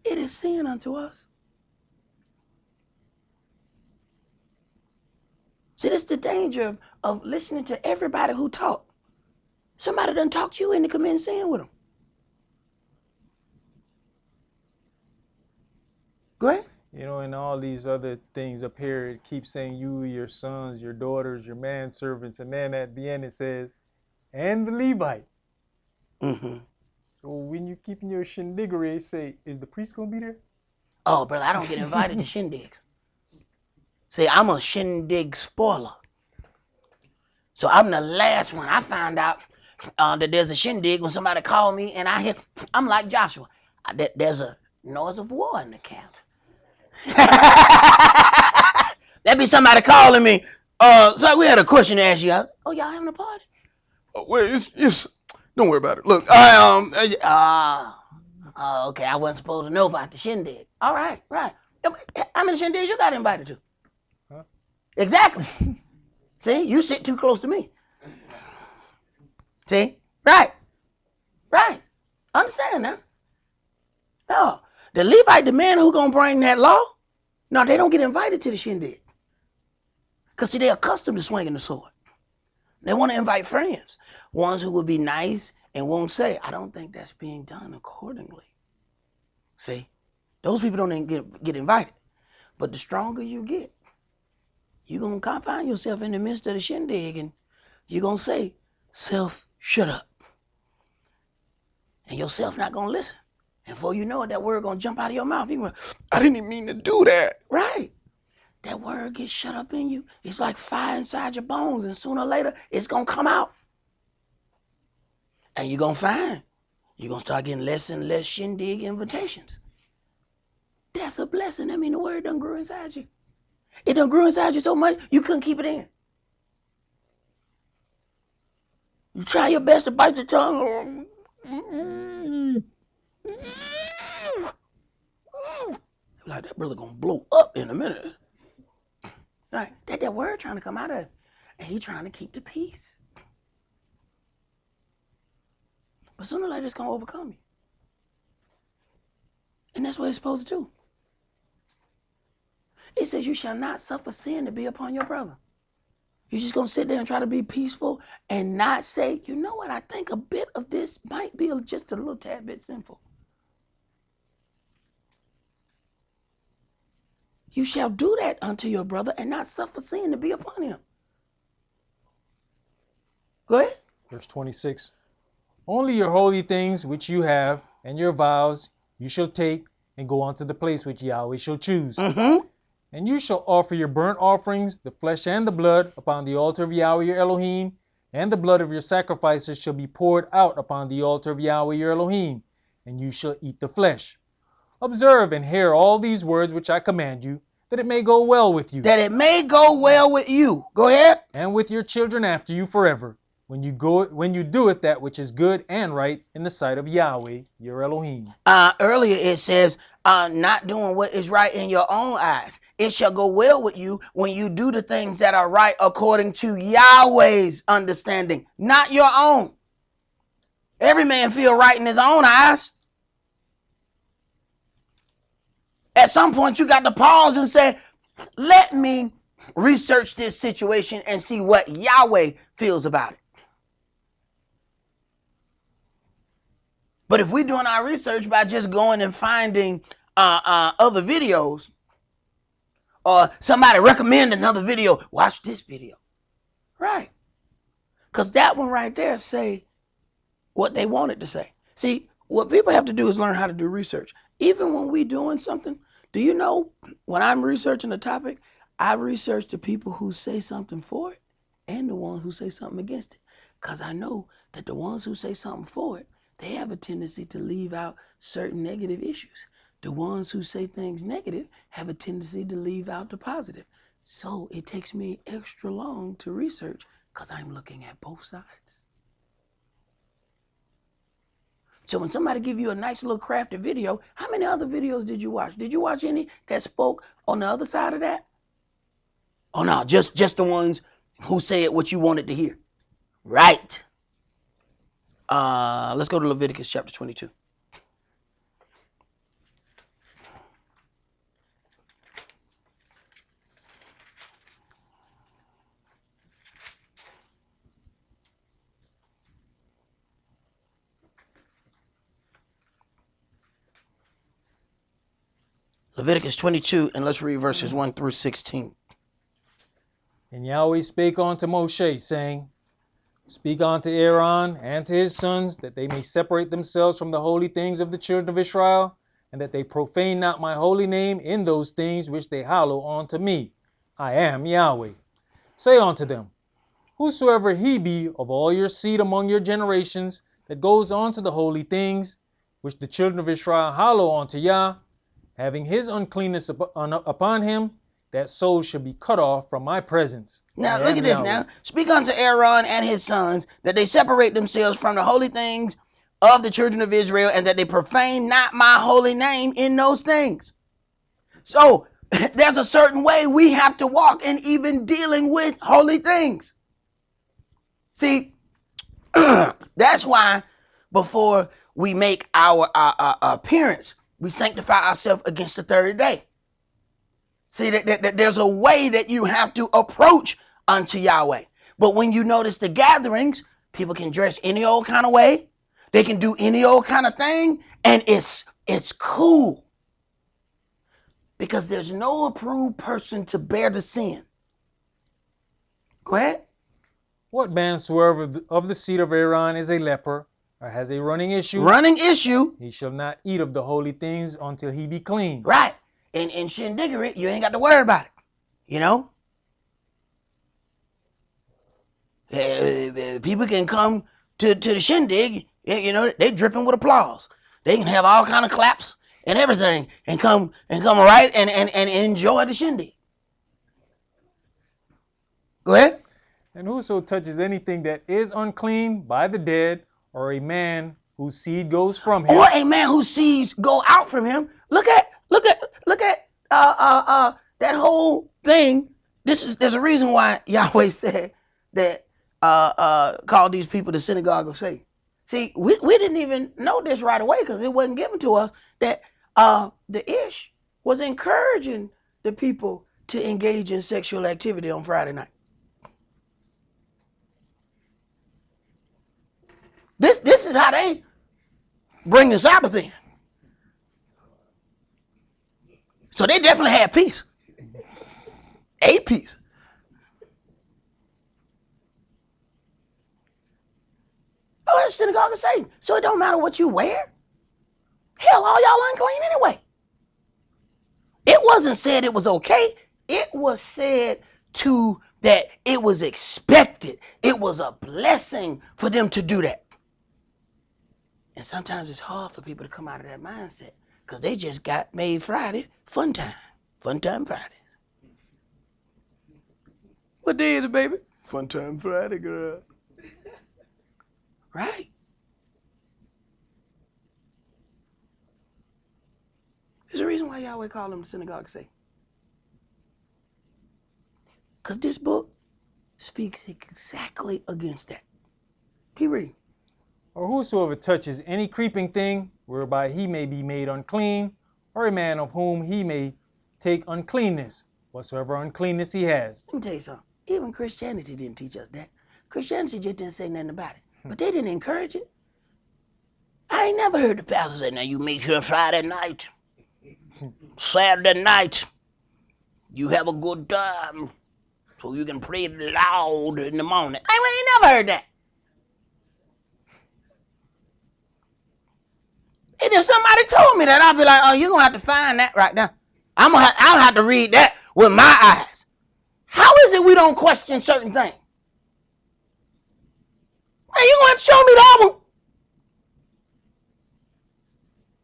it is sin unto us. See, this is the danger of listening to everybody who talk. Somebody done talk you into committing sin with them. Go ahead. You know, and all these other things up here, it keeps saying you, your sons, your daughters, your manservants, and then at the end it says, and the Levite. So when you're keeping your shindiggery, say, is the priest going to be there? Oh, brother, I don't get invited to shindigs. See, I'm a shindig spoiler. So I'm the last one. I found out that there's a shindig when somebody called me, and I'm like Joshua. There's a noise of war in the camp. That be somebody calling me. So we had a question to ask you. Oh, y'all having a party? Oh, wait, it's don't worry about it. Look, okay, I wasn't supposed to know about the shindig. All right, right. How many shindigs you got invited to? Huh? Exactly. See, you sit too close to me. See? Right. Understand now. No, the Levite, the man who gonna bring that law, no, they don't get invited to the shindig. Because see, they're accustomed to swinging the sword. They want to invite friends, ones who will be nice and won't say, I don't think that's being done accordingly. See, those people don't even get invited. But the stronger you get, you're going to find yourself in the midst of the shindig and you're going to say, self, shut up. And yourself not going to listen. And before you know it, that word going to jump out of your mouth. People, I didn't even mean to do that. right. That word gets shut up in you. It's like fire inside your bones, and sooner or later, it's going to come out. And you're going to find, you're going to start getting less and less shindig invitations. That's a blessing. That means the word done grew inside you. It done grew inside you so much, you couldn't keep it in. You try your best to bite your tongue. Like, that brother going to blow up in a minute. Right. That word trying to come out of him. And he trying to keep the peace. But sooner or later it's going to overcome you. And that's what it's supposed to do. It says you shall not suffer sin to be upon your brother. You're just going to sit there and try to be peaceful and not say, you know what, I think a bit of this might be just a little tad bit sinful. You shall do that unto your brother and not suffer sin to be upon him. Go ahead. Verse 26. Only your holy things which you have and your vows you shall take and go unto the place which Yahweh shall choose. And you shall offer your burnt offerings, the flesh and the blood, upon the altar of Yahweh your Elohim, and the blood of your sacrifices shall be poured out upon the altar of Yahweh your Elohim, and you shall eat the flesh. Observe and hear all these words which I command you, that it may go well with you, That it may go well with you. Go ahead. and with your children after you forever, when you do it that which is good and right in the sight of Yahweh your Elohim. Earlier it says, not doing what is right in your own eyes. It shall go well with you when you do the things that are right according to Yahweh's understanding, not your own. Every man feel right in his own eyes. At some point you got to pause and say, let me research this situation and see what Yahweh feels about it. But if we're doing our research by just going and finding other videos, or somebody recommend another video, watch this video. Right. Because that one right there say what they wanted to say. See, what people have to do is learn how to do research. Even when we doing something, do you know, when I'm researching a topic, I research the people who say something for it and the ones who say something against it. Because I know that the ones who say something for it, they have a tendency to leave out certain negative issues. The ones who say things negative have a tendency to leave out the positive. So it takes me extra long to research because I'm looking at both sides. So when somebody give you a nice little crafted video, how many other videos did you watch? Did you watch any that spoke on the other side of that? Oh no, just the ones who said what you wanted to hear. Right. Let's go to Leviticus chapter 22. Leviticus 22, and let's read verses 1 through 16. And Yahweh spake unto Moshe, saying, Speak unto Aaron and to his sons, that they may separate themselves from the holy things of the children of Israel, and that they profane not my holy name in those things which they hallow unto me. I am Yahweh. Say unto them, Whosoever he be of all your seed among your generations, that goes on to the holy things, which the children of Israel hallow unto Yah, having his uncleanness upon him, that soul shall be cut off from my presence. Now look at this now. Speak unto Aaron and his sons, that they separate themselves from the holy things of the children of Israel, and that they profane not my holy name in those things. So there's a certain way we have to walk in even dealing with holy things. See, that's why before we make our appearance, we sanctify ourselves against the third day. See, that there's a way that you have to approach unto Yahweh. But when you notice the gatherings, people can dress any old kind of way. They can do any old kind of thing. And it's cool. Because there's no approved person to bear the sin. Go ahead. What man soever of the seed of Aaron is a leper, or has a running issue, He shall not eat of the holy things until he be clean. Right. And in Shindiggery, you ain't got to worry about it. You know? People can come to the shindig, you know, they dripping with applause. They can have all kind of claps and everything and come right and enjoy the shindig. Go ahead. And whoso touches anything that is unclean by the dead, or a man whose seed goes from him, or a man whose seeds go out from him. Look at that whole thing. There's a reason why Yahweh said that called these people the synagogue of Satan. See, we didn't even know this right away because it wasn't given to us that the Ish was encouraging the people to engage in sexual activity on Friday night. This is how they bring the Sabbath in. So they definitely had peace. A peace. Oh, it's synagogue of Satan. So it don't matter what you wear. Hell, all y'all unclean anyway. It wasn't said it was okay. It was said to that it was expected. It was a blessing for them to do that. And sometimes it's hard for people to come out of that mindset because they just got made Friday fun time. Fun time Fridays. What day is it, baby? Fun time Friday, girl. Right? There's a reason why Yahweh called them the synagogue of Satan. Because this book speaks exactly against that. Keep reading. Or whosoever touches any creeping thing, whereby he may be made unclean, or a man of whom he may take uncleanness, whatsoever uncleanness he has. Let me tell you something. Even Christianity didn't teach us that. Christianity just didn't say nothing about it. But they didn't encourage it. I ain't never heard the pastor say, now you meet here Friday night, Saturday night, you have a good time, so you can pray loud in the morning. I ain't never heard that. And if somebody told me that, I'd be like, oh, you're going to have to find that right now. I'll have to read that with my eyes. How is it we don't question certain things? Hey, you're going to have to show me that one.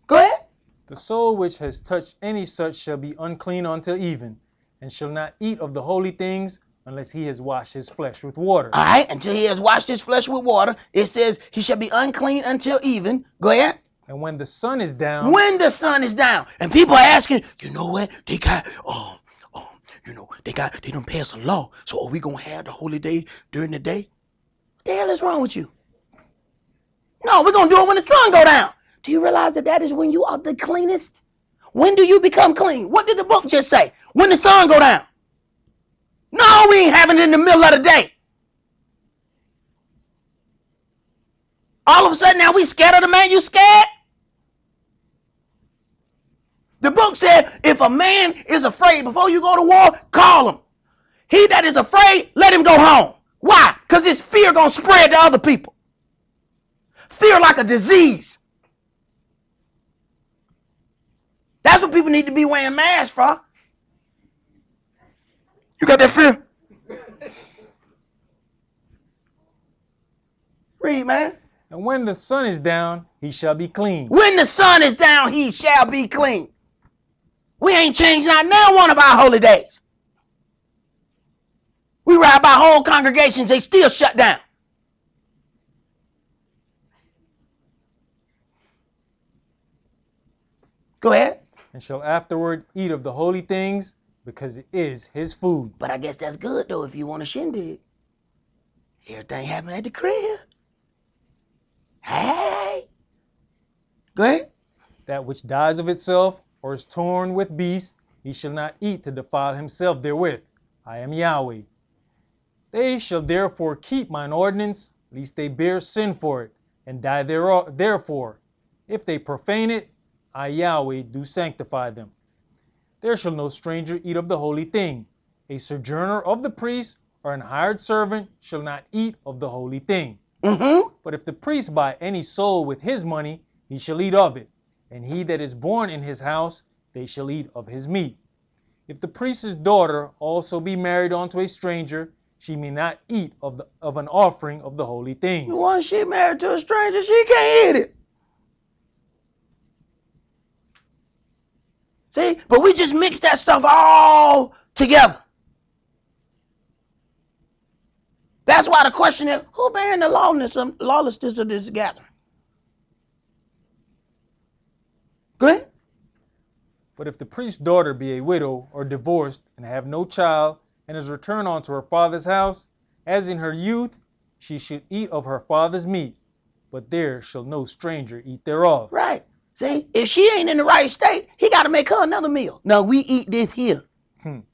Go ahead. The soul which has touched any such shall be unclean until even, and shall not eat of the holy things unless he has washed his flesh with water. All right, until he has washed his flesh with water, it says he shall be unclean until even. Go ahead. And when the sun is down. When the sun is down. And people are asking, you know what? They got, they don't pass a law. So are we going to have the holy day during the day? What the hell is wrong with you? No, we're going to do it when the sun go down. Do you realize that is when you are the cleanest? When do you become clean? What did the book just say? When the sun go down. No, we ain't having it in the middle of the day. All of a sudden now we scared of the man. You scared? The book said if a man is afraid before you go to war, call him. He that is afraid, let him go home. Why? Because his fear going to spread to other people. Fear like a disease. That's what people need to be wearing masks for. You got that fear? Read, man. And when the sun is down, he shall be clean. When the sun is down, he shall be clean. We ain't changed not now one of our holy days. We ride by whole congregations, they still shut down. Go ahead. And shall afterward eat of the holy things, because it is his food. But I guess that's good, though, if you want a shindig. Everything happened at the crib. Hey. Go ahead. That which dies of itself, or is torn with beasts, he shall not eat to defile himself therewith. I am Yahweh. They shall therefore keep mine ordinance, lest they bear sin for it, and die therefore. If they profane it, I Yahweh do sanctify them. There shall no stranger eat of the holy thing. A sojourner of the priest or an hired servant shall not eat of the holy thing. But if the priest buy any soul with his money, he shall eat of it. And he that is born in his house, they shall eat of his meat. If the priest's daughter also be married unto a stranger, she may not eat of an offering of the holy things. Once she married to a stranger, she can't eat it. See, but we just mix that stuff all together. That's why the question is, who bearing the lawlessness of this gathering? Go ahead. But if the priest's daughter be a widow or divorced and have no child, and is returned unto her father's house, as in her youth, she should eat of her father's meat, but there shall no stranger eat thereof. Right. See, if she ain't in the right state, he got to make her another meal. No, we eat this here.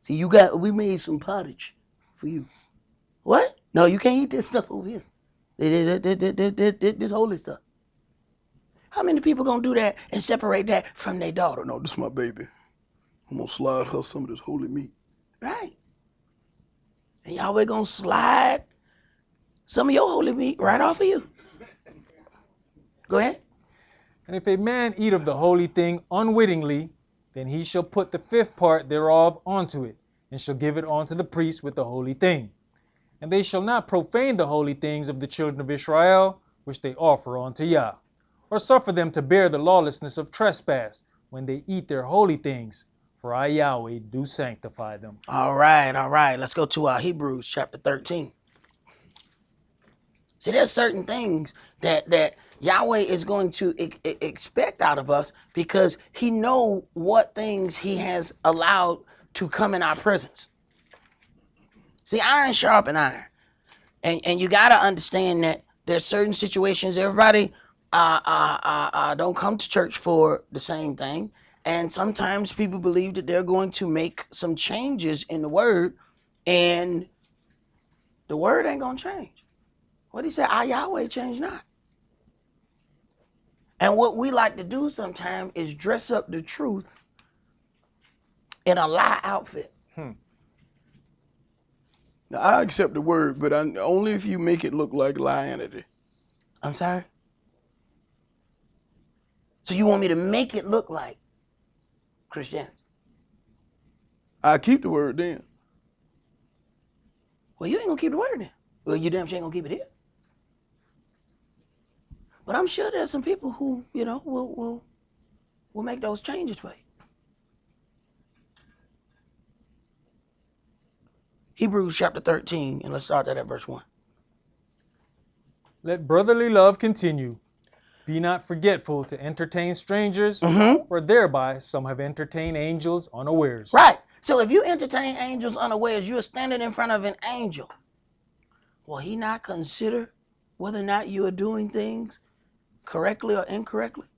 See, we made some pottage for you. What? No, you can't eat this stuff over here. This holy stuff. How many people gonna do that and separate that from their daughter? No, this is my baby. I'm gonna slide her some of this holy meat. Right. And Yahweh gonna slide some of your holy meat right off of you. Go ahead. And if a man eat of the holy thing unwittingly, then he shall put the fifth part thereof unto it, and shall give it unto the priest with the holy thing. And they shall not profane the holy things of the children of Israel, which they offer unto Yah, or suffer them to bear the lawlessness of trespass when they eat their holy things, for I, Yahweh, do sanctify them. All right. Let's go to Hebrews chapter 13. See, there's certain things that Yahweh is going to expect out of us because he know what things he has allowed to come in our presence. See, iron sharpen iron. And you got to understand that there's certain situations, everybody don't come to church for the same thing. And sometimes people believe that they're going to make some changes in the word, and the word ain't going to change. What he said, I, Yahweh, change not. And what we like to do sometimes is dress up the truth in a lie outfit. Now, I accept the word, but only if you make it look like lianity. I'm sorry? So you want me to make it look like Christianity? I keep the word then. Well, you ain't going to keep the word then. Well, you damn sure ain't going to keep it here. But I'm sure there's some people who, will make those changes for you. Hebrews chapter 13, and let's start that at verse 1. Let brotherly love continue. Be not forgetful to entertain strangers, for thereby some have entertained angels unawares. Right. So if you entertain angels unawares, you are standing in front of an angel. Will he not consider whether or not you are doing things correctly or incorrectly?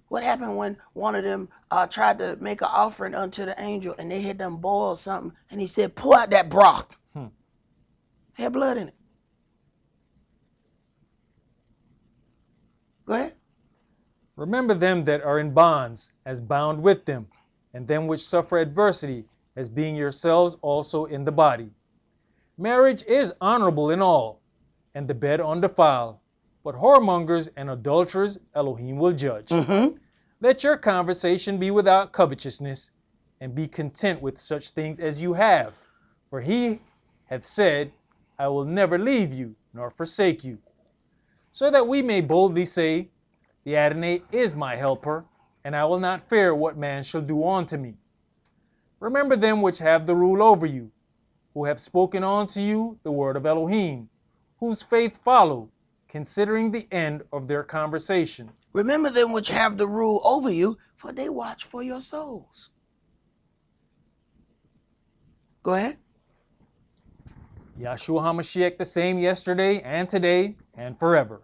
What happened when one of them tried to make an offering unto the angel and they had them boil something and he said, pour out that broth. It had blood in it. Go ahead. Remember them that are in bonds, as bound with them, and them which suffer adversity, as being yourselves also in the body. Marriage is honorable in all, and the bed undefiled, but whoremongers and adulterers Elohim will judge. Let your conversation be without covetousness, and be content with such things as you have. For he hath said, I will never leave you, nor forsake you. So that we may boldly say, the Adonai is my helper, and I will not fear what man shall do unto me. Remember them which have the rule over you, who have spoken unto you the word of Elohim, whose faith follow, considering the end of their conversation. Remember them which have the rule over you, for they watch for your souls. Go ahead. Yahshua HaMashiach the same yesterday and today and forever.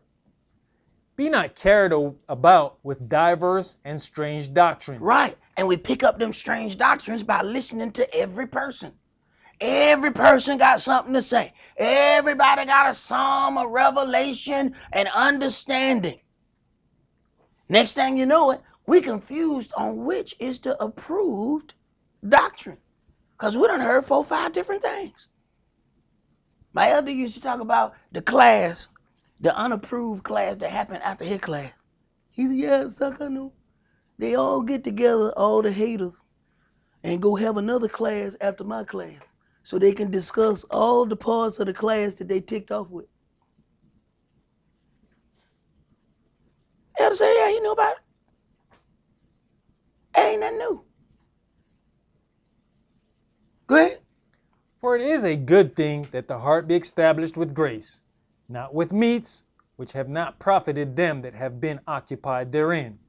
Be not carried about with diverse and strange doctrines. Right. And we pick up them strange doctrines by listening to every person. Every person got something to say. Everybody got a psalm, a revelation, an understanding. Next thing you know it, we confused on which is the approved doctrine. Because we done heard 4 or 5 different things. My elder used to talk about the class, the unapproved class that happened after his class. He said, yeah, sucker, no. They all get together, all the haters, and go have another class after my class so they can discuss all the parts of the class that they ticked off with. Elder said, yeah, he knew about it. It ain't nothing new. Go ahead. For it is a good thing that the heart be established with grace, not with meats, which have not profited them that have been occupied therein.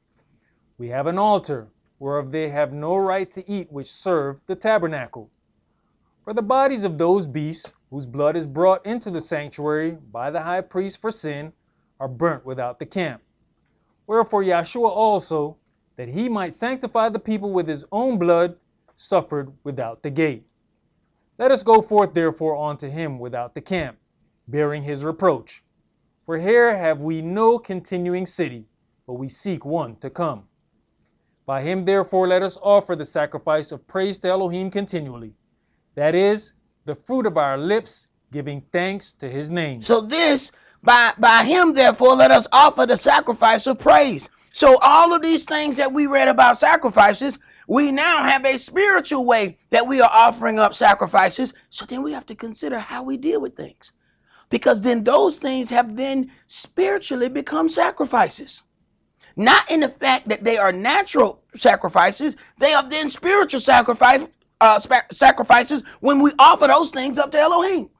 We have an altar, whereof they have no right to eat which serve the tabernacle. For the bodies of those beasts, whose blood is brought into the sanctuary by the high priest for sin, are burnt without the camp. Wherefore Yahshua also, that he might sanctify the people with his own blood, suffered without the gate. Let us go forth therefore unto him without the camp, bearing his reproach. For here have we no continuing city, but we seek one to come. By him therefore let us offer the sacrifice of praise to Elohim continually. That is, the fruit of our lips, giving thanks to his name. So this, by him therefore let us offer the sacrifice of praise. So all of these things that we read about sacrifices, we now have a spiritual way that we are offering up sacrifices. So then we have to consider how we deal with things, because then those things have then spiritually become sacrifices. Not in the fact that they are natural sacrifices, they are then spiritual sacrifices when we offer those things up to Elohim.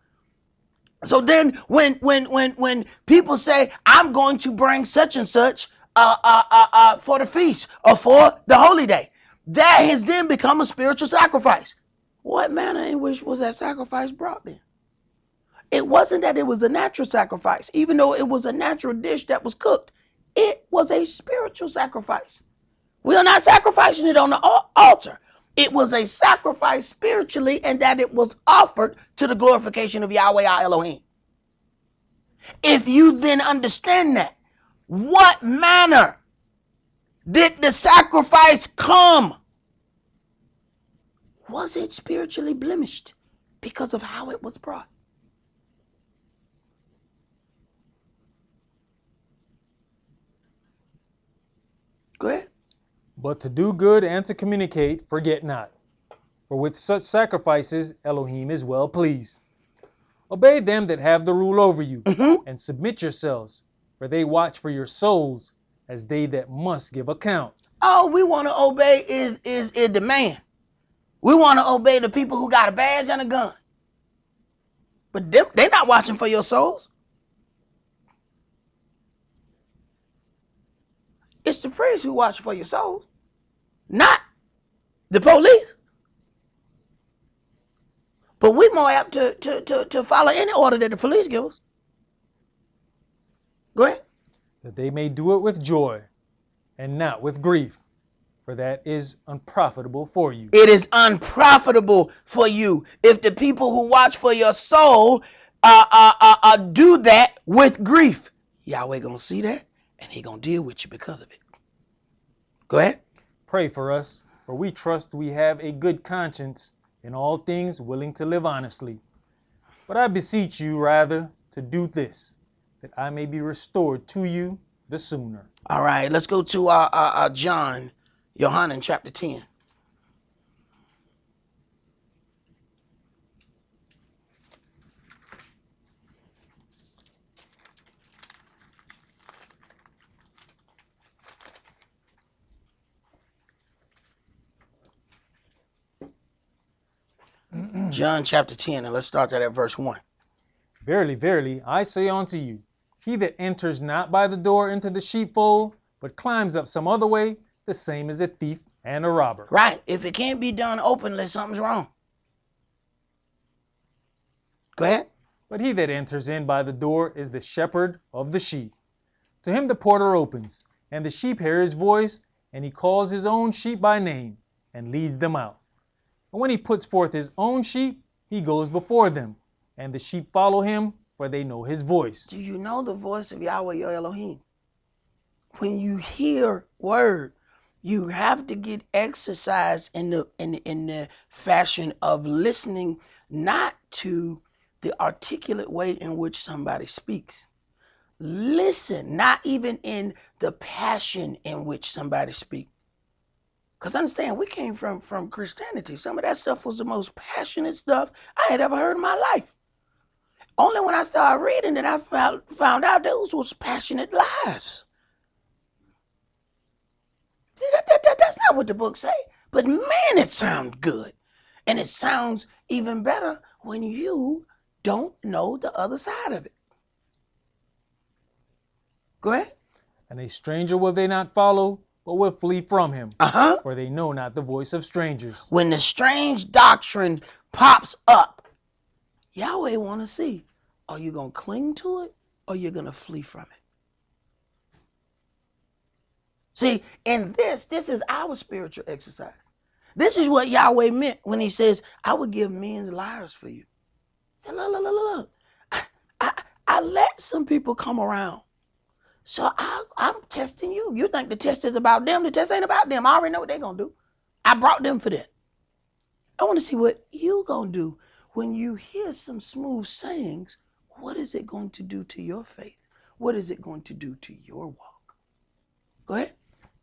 So then when people say, I'm going to bring such and such for the feast or for the holy day, that has then become a spiritual sacrifice. What manner in which was that sacrifice brought then? It wasn't that it was a natural sacrifice, even though it was a natural dish that was cooked. It was a spiritual sacrifice. We are not sacrificing it on the altar. It was a sacrifice spiritually, and that it was offered to the glorification of Yahweh our Elohim. If you then understand that, what manner did the sacrifice come? Was it spiritually blemished because of how it was brought? Go ahead. But to do good and to communicate, forget not. For with such sacrifices, Elohim is well pleased. Obey them that have the rule over you, and submit yourselves, for they watch for your souls as they that must give account. All we want to obey is the man. We want to obey the people who got a badge and a gun. But they're not watching for your souls. It's the priests who watch for your souls, not the police. But we're more apt to follow any order that the police give us. Go ahead. That they may do it with joy and not with grief, for that is unprofitable for you. It is unprofitable for you if the people who watch for your soul do that with grief. Yahweh gonna see that, and he gonna deal with you because of it. Go ahead. Pray for us, for we trust we have a good conscience, in all things willing to live honestly. But I beseech you rather to do this, that I may be restored to you the sooner. All right, let's go to Yohanan chapter 10. John chapter 10, and let's start that at verse 1. Verily, verily, I say unto you, he that enters not by the door into the sheepfold, but climbs up some other way, the same is a thief and a robber. Right. If it can't be done openly, something's wrong. Go ahead. But he that enters in by the door is the shepherd of the sheep. To him the porter opens, and the sheep hear his voice, and he calls his own sheep by name, and leads them out. And when he puts forth his own sheep, he goes before them, and the sheep follow him, for they know his voice. Do you know the voice of Yahweh your Elohim? When you hear word, you have to get exercised in the fashion of listening, not to the articulate way in which somebody speaks. Listen, not even in the passion in which somebody speaks. Because understand, we came from Christianity. Some of that stuff was the most passionate stuff I had ever heard in my life. Only when I started reading that I found out those was passionate lies. See, that's not what the book say. But man, it sounds good. And it sounds even better when you don't know the other side of it. Go ahead. And a stranger will they not follow, but will flee from him. For they know not the voice of strangers. When the strange doctrine pops up, Yahweh want to see, are you going to cling to it or you're going to flee from it? See, in this is our spiritual exercise. This is what Yahweh meant when he says, I would give men's lives for you. He said, look. I let some people come around. So I'm testing you. You think the test is about them. The test ain't about them. I already know what they're going to do. I brought them for that. I want to see what you going to do when you hear some smooth sayings. What is it going to do to your faith? What is it going to do to your walk? Go ahead.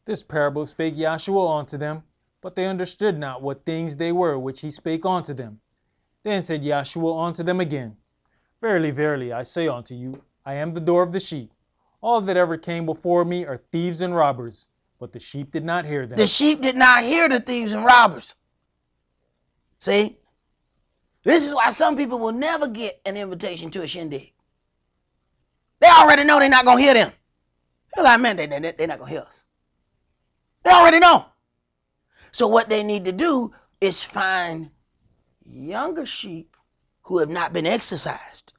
This parable spake Yahshua unto them, but they understood not what things they were which he spake unto them. Then said Yahshua unto them again, Verily, verily, I say unto you, I am the door of the sheep. All that ever came before me are thieves and robbers, but the sheep did not hear them. The sheep did not hear the thieves and robbers. See? This is why some people will never get an invitation to a shindig. They already know they're not going to hear them. They're like, man, they're not going to hear us. They already know. So what they need to do is find younger sheep who have not been exercised.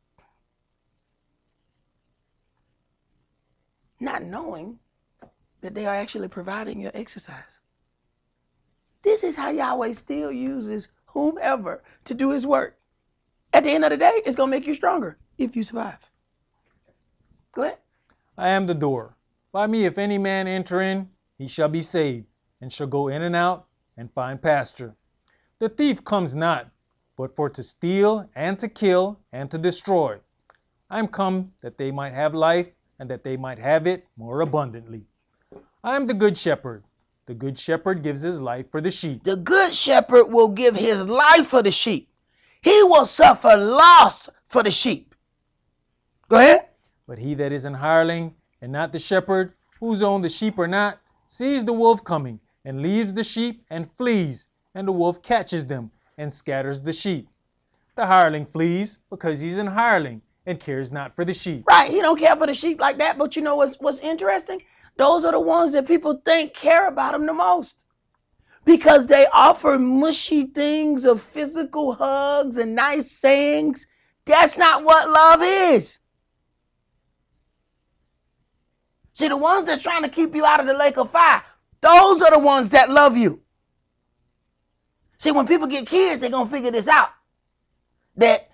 Not knowing that they are actually providing your exercise. This is how Yahweh still uses whomever to do his work. At the end of the day, it's going to make you stronger if you survive. Go ahead. I am the door. By me, if any man enter in, he shall be saved, and shall go in and out, and find pasture. The thief comes not, but for to steal, and to kill, and to destroy. I am come that they might have life, and that they might have it more abundantly. I am the good shepherd. The good shepherd gives his life for the sheep. The good shepherd will give his life for the sheep. He will suffer loss for the sheep. Go ahead. But he that is an hireling, and not the shepherd, whose own the sheep are not, sees the wolf coming, and leaves the sheep, and flees, and the wolf catches them, and scatters the sheep. The hireling flees, because he's an hireling, and cares not for the sheep. Right, he don't care for the sheep like that, but you know what's interesting? Those are the ones that people think care about him the most. Because they offer mushy things of physical hugs and nice sayings. That's not what love is. See, the ones that's trying to keep you out of the lake of fire, those are the ones that love you. See, when people get kids, they're going to figure this out. That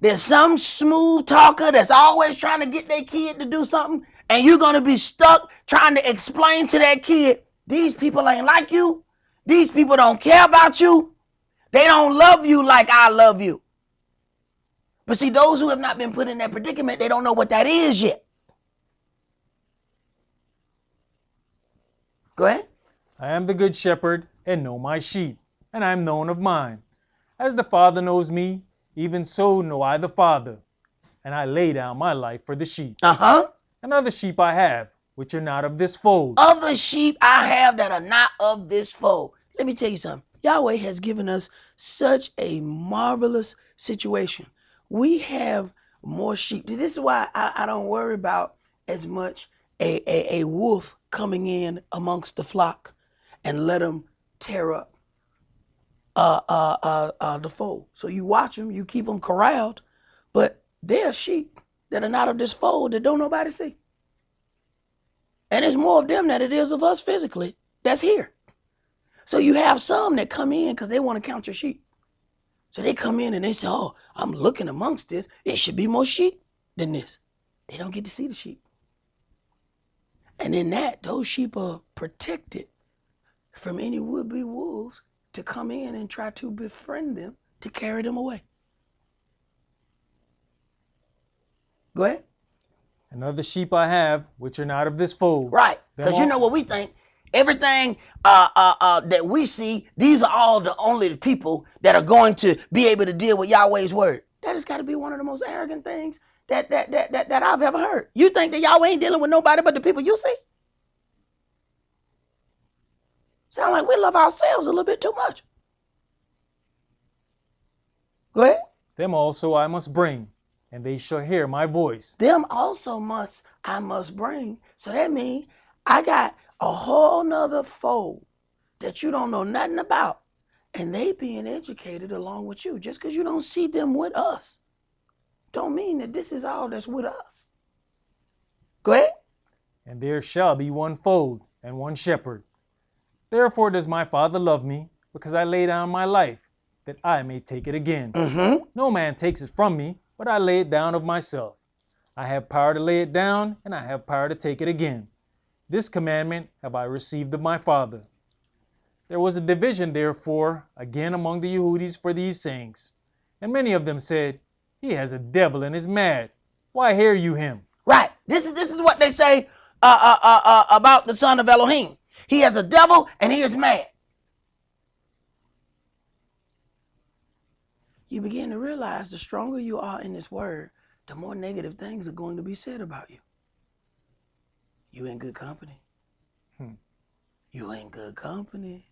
there's some smooth talker that's always trying to get their kid to do something, and you're going to be stuck trying to explain to that kid, these people ain't like you. These people don't care about you. They don't love you like I love you. But see, those who have not been put in that predicament, they don't know what that is yet. Go ahead. I am the good shepherd, and know my sheep, and I am known of mine. As the Father knows me, even so know I the Father, and I lay down my life for the sheep. And other sheep I have, which are not of this fold. Other sheep I have that are not of this fold. Let me tell you something. Yahweh has given us such a marvelous situation. We have more sheep. This is why I don't worry about as much a wolf coming in amongst the flock and let them tear up the fold. So you watch them, you keep them corralled, but there are sheep that are not of this fold that don't nobody see. And it's more of them than it is of us physically that's here. So you have some that come in because they want to count your sheep. So they come in and they say, oh, I'm looking amongst this. It should be more sheep than this. They don't get to see the sheep. And in that, those sheep are protected from any would-be wolves to come in and try to befriend them to carry them away. Go ahead. And other sheep I have, which are not of this fold. Right, because you know what we think. Everything that we see, these are all the only people that are going to be able to deal with Yahweh's word. That has got to be one of the most arrogant things that I've ever heard. You think that Yahweh ain't dealing with nobody but the people you see? Sound like we love ourselves a little bit too much. Go ahead. Them also I must bring, and they shall hear my voice. Them also I must bring. So that means I got a whole nother fold that you don't know nothing about. And they being educated along with you. Just because you don't see them with us, don't mean that this is all that's with us. Go ahead. And there shall be one fold and one shepherd. Therefore does my Father love me, because I lay down my life, that I may take it again. No man takes it from me, but I lay it down of myself. I have power to lay it down, and I have power to take it again. This commandment have I received of my Father. There was a division, therefore, again among the Yehudis for these sayings. And many of them said, he has a devil and is mad. Why hear you him? Right. This is what they say about the son of Elohim. He has a devil and he is mad. you begin to realize the stronger you are in this word, the more negative things are going to be said about you. You in good company. You in good company.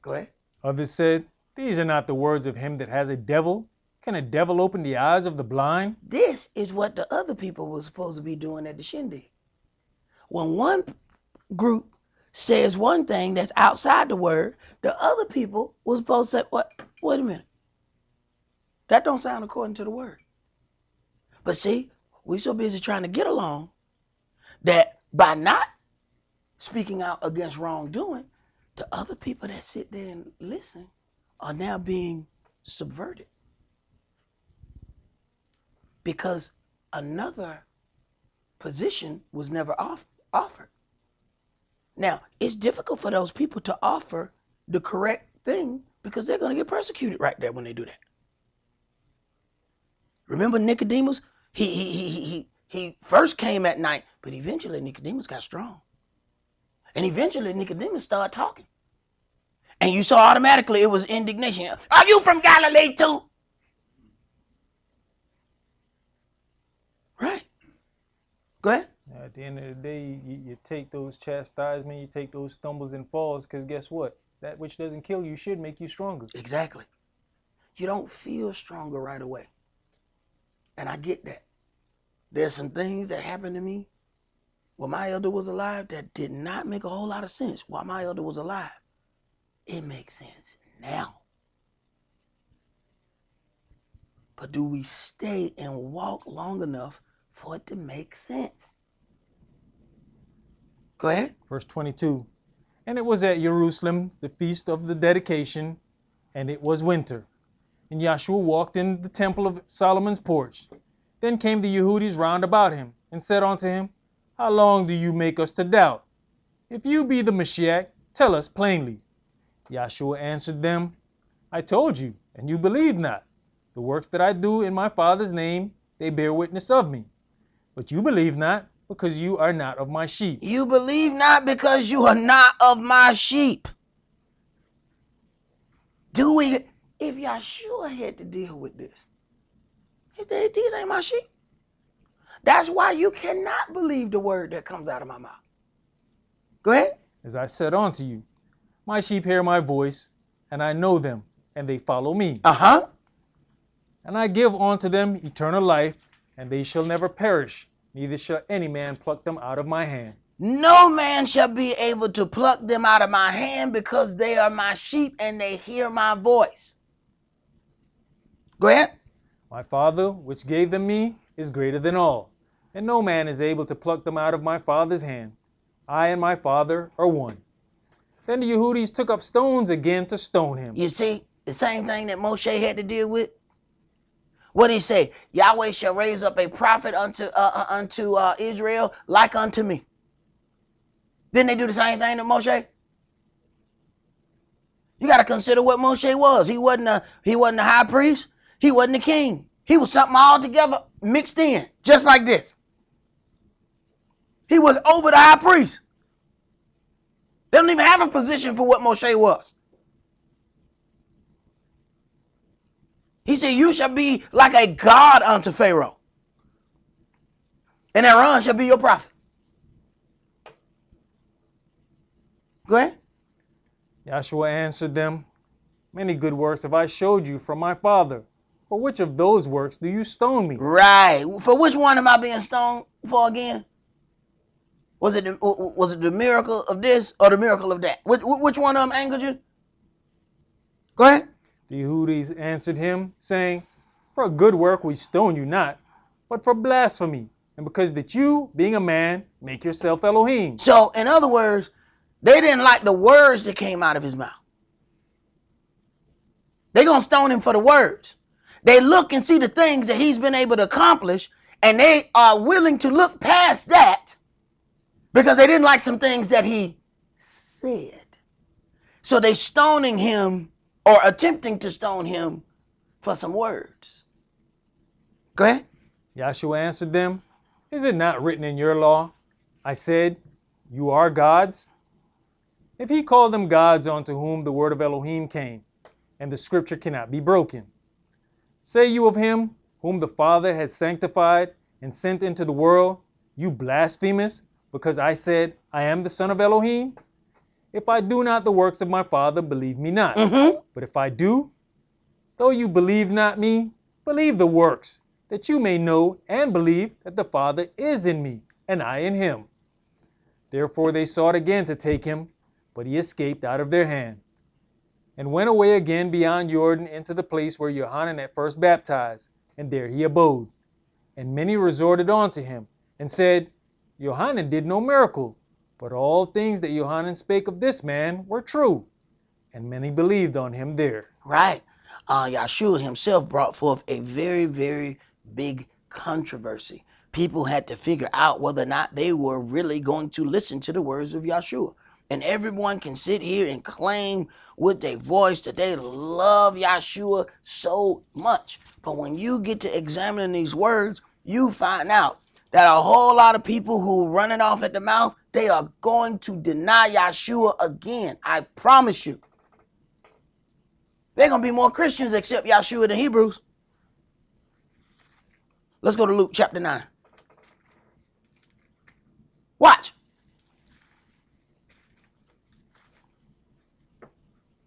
Go ahead. Others said, these are not the words of him that has a devil. Can a devil open the eyes of the blind? This is what the other people were supposed to be doing at the shindig. When one group says one thing that's outside the word, the other people were supposed to say, what? Wait a minute. That don't sound according to the word. But see, we so busy trying to get along that by not speaking out against wrongdoing, the other people that sit there and listen are now being subverted. Because another position was never offered. Now, it's difficult for those people to offer the correct thing because they're going to get persecuted right there when they do that. Remember Nicodemus? He first came at night, but eventually Nicodemus got strong. And eventually Nicodemus started talking. And you saw automatically it was indignation. Are you from Galilee too? Right. Go ahead. At the end of the day, you take those chastisements, you take those stumbles and falls, because guess what? That which doesn't kill you should make you stronger. Exactly. You don't feel stronger right away. And I get that. There's some things that happened to me when my elder was alive that did not make a whole lot of sense while my elder was alive. It makes sense now. But do we stay and walk long enough for it to make sense? Go ahead. Verse 22. And it was at Jerusalem, the feast of the dedication, and it was winter. And Yahshua walked in the temple of Solomon's porch. Then came the Yehudis round about him, and said unto him, How long do you make us to doubt? If you be the Mashiach, tell us plainly. Yahshua answered them, I told you, and you believe not. The works that I do in my Father's name, they bear witness of me. But you believe not, because you are not of my sheep. You believe not because you are not of my sheep. If Yahshua had to deal with this, these ain't my sheep. That's why you cannot believe the word that comes out of my mouth. Go ahead. As I said unto you, my sheep hear my voice, and I know them, and they follow me. And I give unto them eternal life, and they shall never perish, neither shall any man pluck them out of my hand. No man shall be able to pluck them out of my hand because they are my sheep and they hear my voice. Go ahead. My Father, which gave them me, is greater than all, and no man is able to pluck them out of my Father's hand. I and my Father are one. Then the Yehudis took up stones again to stone him. You see, the same thing that Moshe had to deal with. What did he say? Yahweh shall raise up a prophet unto Israel like unto me. Didn't they do the same thing to Moshe? You got to consider what Moshe was. He wasn't a high priest. He wasn't a king. He was something altogether mixed in, just like this. He was over the high priest. They don't even have a position for what Moshe was. He said, you shall be like a god unto Pharaoh, and Aaron shall be your prophet. Go ahead. Yahshua answered them, Many good works have I showed you from my Father. For which of those works do you stone me? Right. For which one am I being stoned for again? Was it the miracle of this or the miracle of that? Which one of them angered you? Go ahead. The Yehudis answered him, saying, For a good work we stone you not, but for blasphemy, and because that you, being a man, make yourself Elohim. So, in other words, they didn't like the words that came out of his mouth. They're going to stone him for the words. They look and see the things that he's been able to accomplish, and they are willing to look past that because they didn't like some things that he said. So they stoning him or attempting to stone him for some words. Go ahead. Yahshua answered them, Is it not written in your law? I said, You are gods? If he called them gods unto whom the word of Elohim came, and the scripture cannot be broken. Say you of him whom the Father has sanctified and sent into the world, you blasphemous, because I said, I am the Son of Elohim? If I do not the works of my Father, believe me not. But if I do, though you believe not me, believe the works, that you may know and believe that the Father is in me, and I in him. Therefore they sought again to take him, but he escaped out of their hand, and went away again beyond Jordan into the place where Johanan at first baptized, and there he abode. And many resorted unto him, and said, Johanan did no miracle, but all things that Johanan spake of this man were true. And many believed on him there. Right. Yahshua himself brought forth a very, very big controversy. People had to figure out whether or not they were really going to listen to the words of Yahshua. And everyone can sit here and claim with their voice that they love Yahshua so much. But when you get to examining these words, you find out that a whole lot of people who running off at the mouth, they are going to deny Yahshua again. I promise you. They're going to be more Christians accept Yahshua than Hebrews. Let's go to Luke chapter 9. Watch.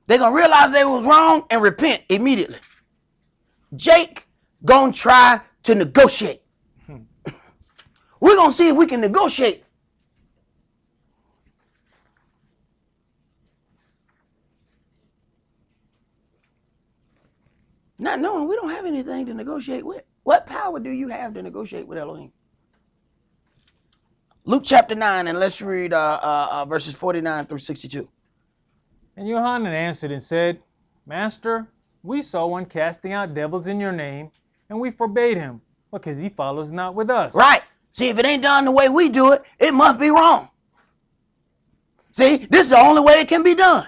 They're going to realize they was wrong and repent immediately. Jake going to try to negotiate. We're going to see if we can negotiate. Not knowing we don't have anything to negotiate with. What power do you have to negotiate with Elohim? Luke chapter 9, and let's read verses 49 through 62. And Johanan answered and said, Master, we saw one casting out devils in your name, and we forbade him, because he follows not with us. Right. See, if it ain't done the way we do it, it must be wrong. See, this is the only way it can be done.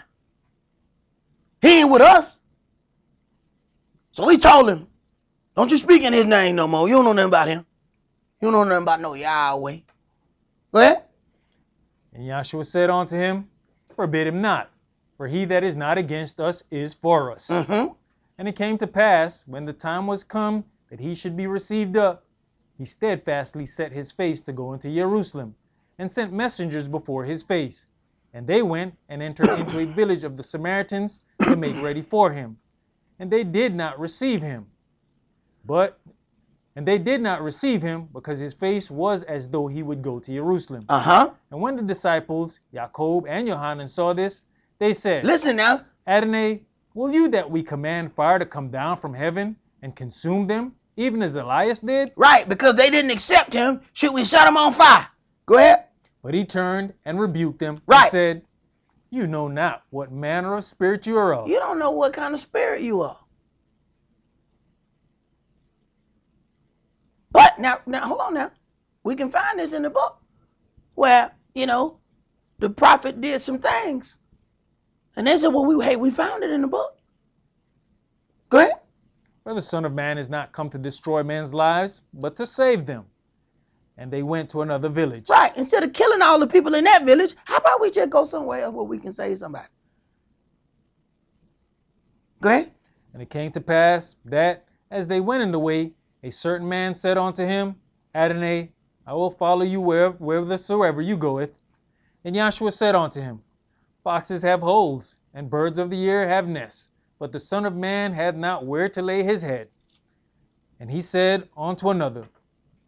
He ain't with us. So we told him, don't you speak in his name no more. You don't know nothing about him. You don't know nothing about no Yahweh. Go ahead. And Yahshua said unto him, Forbid him not, for he that is not against us is for us. And it came to pass, when the time was come that he should be received up, he steadfastly set his face to go into Jerusalem, and sent messengers before his face. And they went and entered into a village of the Samaritans to make ready for him. And they did not receive him. Because his face was as though he would go to Jerusalem. And when the disciples, Jacob and Johanan, saw this, they said, Listen now. Adonai, will you that we command fire to come down from heaven and consume them, even as Elias did? Right, because they didn't accept him. Should we set him on fire? Go ahead. But he turned and rebuked them Right. and said, You know not what manner of spirit you are of. You don't know what kind of spirit you are. But now hold on now. We can find this in the book where, the prophet did some things. And they said, well, we found it in the book. Go ahead. For the Son of Man is not come to destroy men's lives, but to save them. And they went to another village. Right. Instead of killing all the people in that village, how about we just go somewhere else where we can save somebody? Go ahead. And it came to pass that, as they went in the way, a certain man said unto him, Adonai, I will follow you whithersoever you goeth. And Yahshua said unto him, Foxes have holes, and birds of the air have nests, but the Son of Man hath not where to lay his head. And he said unto another,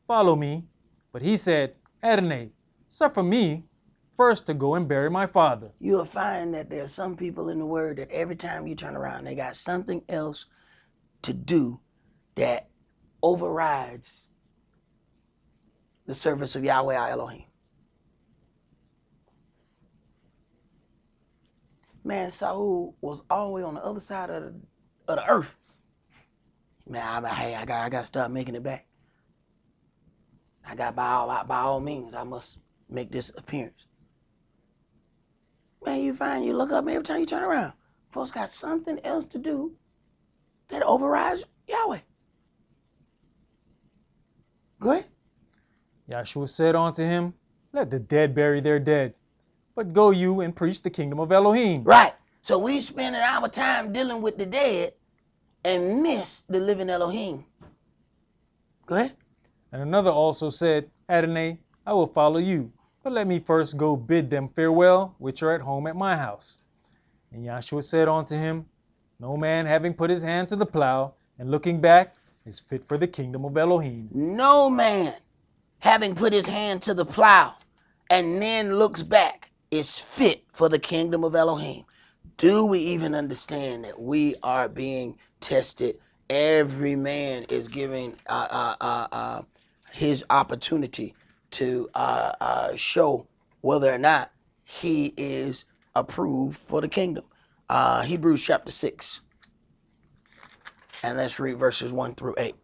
Follow me. But he said, Adonai, suffer me first to go and bury my father. You'll find that there are some people in the word that every time you turn around, they got something else to do that overrides the service of Yahweh our Elohim. Man, Saul was all the way on the other side of the earth. Man, I got to start making it back. I got by all means, I must make this appearance. Man, you look up and every time you turn around, folks got something else to do that overrides Yahweh. Go ahead. Yahshua said unto him, Let the dead bury their dead, but go you and preach the kingdom of Elohim. Right. So we spending our time dealing with the dead and miss the living Elohim. Go ahead. And another also said, Adonai, I will follow you, but let me first go bid them farewell, which are at home at my house. And Yahshua said unto him, no man having put his hand to the plow and looking back is fit for the kingdom of Elohim. No man having put his hand to the plow and then looks back is fit for the kingdom of Elohim. Do we even understand that we are being tested? Every man is giving his opportunity to show whether or not he is approved for the kingdom. Hebrews chapter 6. And let's read verses 1 through 8.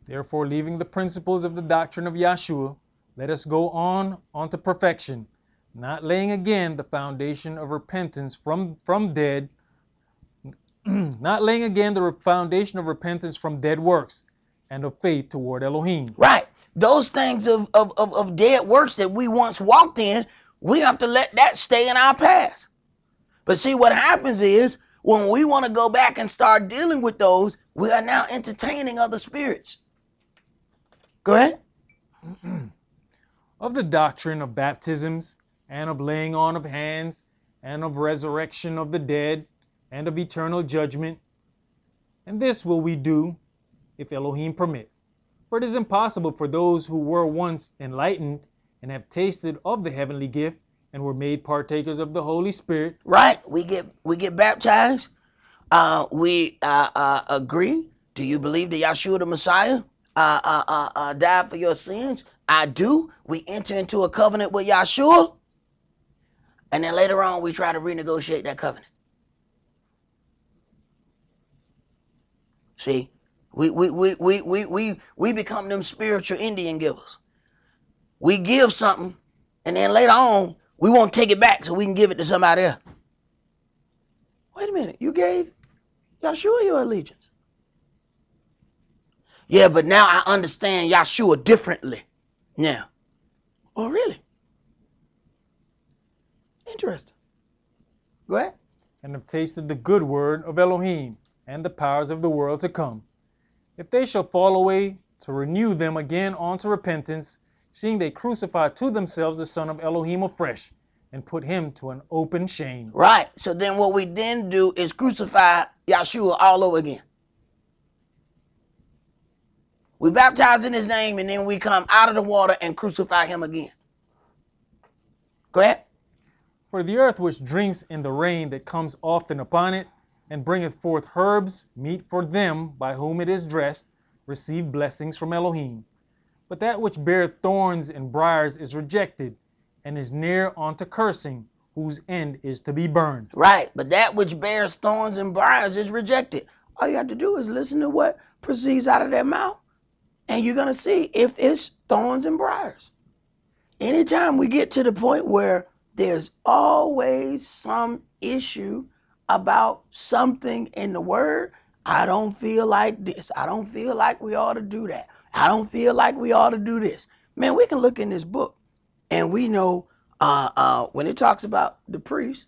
Therefore, leaving the principles of the doctrine of Yahshua, let us go on unto perfection, not laying again the foundation of repentance from dead, not laying again the foundation of repentance from dead works and of faith toward Elohim. Right. Those things of dead works that we once walked in, we have to let that stay in our past. But see, what happens is when we want to go back and start dealing with those, we are now entertaining other spirits. Go ahead. Of the doctrine of baptisms and of laying on of hands and of resurrection of the dead and of eternal judgment. And this will we do if Elohim permit. For it is impossible for those who were once enlightened and have tasted of the heavenly gift and were made partakers of the Holy Spirit. Right. We get baptized. We agree. Do you believe that Yahshua the Messiah died for your sins? I do. We enter into a covenant with Yahshua. And then later on, we try to renegotiate that covenant. See, we become them spiritual Indian givers. We give something, and then later on, we won't take it back so we can give it to somebody else. Wait a minute, you gave Yahshua your allegiance. Yeah, but now I understand Yahshua differently. Now, oh really? Interesting. Go ahead. And have tasted the good word of Elohim and the powers of the world to come. If they shall fall away, to renew them again unto repentance, seeing they crucify to themselves the Son of Elohim afresh, and put him to an open shame. Right. So then what we then do is crucify Yahshua all over again. We baptize in his name, and then we come out of the water and crucify him again. Go ahead. For the earth which drinks in the rain that comes often upon it, and bringeth forth herbs, meet for them by whom it is dressed, receive blessings from Elohim. But that which beareth thorns and briars is rejected, and is near unto cursing, whose end is to be burned. Right, but that which bears thorns and briars is rejected. All you have to do is listen to what proceeds out of their mouth, and you're going to see if it's thorns and briars. Anytime we get to the point where there's always some issue about something in the word, I don't feel like this. I don't feel like we ought to do that. I don't feel like we ought to do this. Man, we can look in this book and we know when it talks about the priest,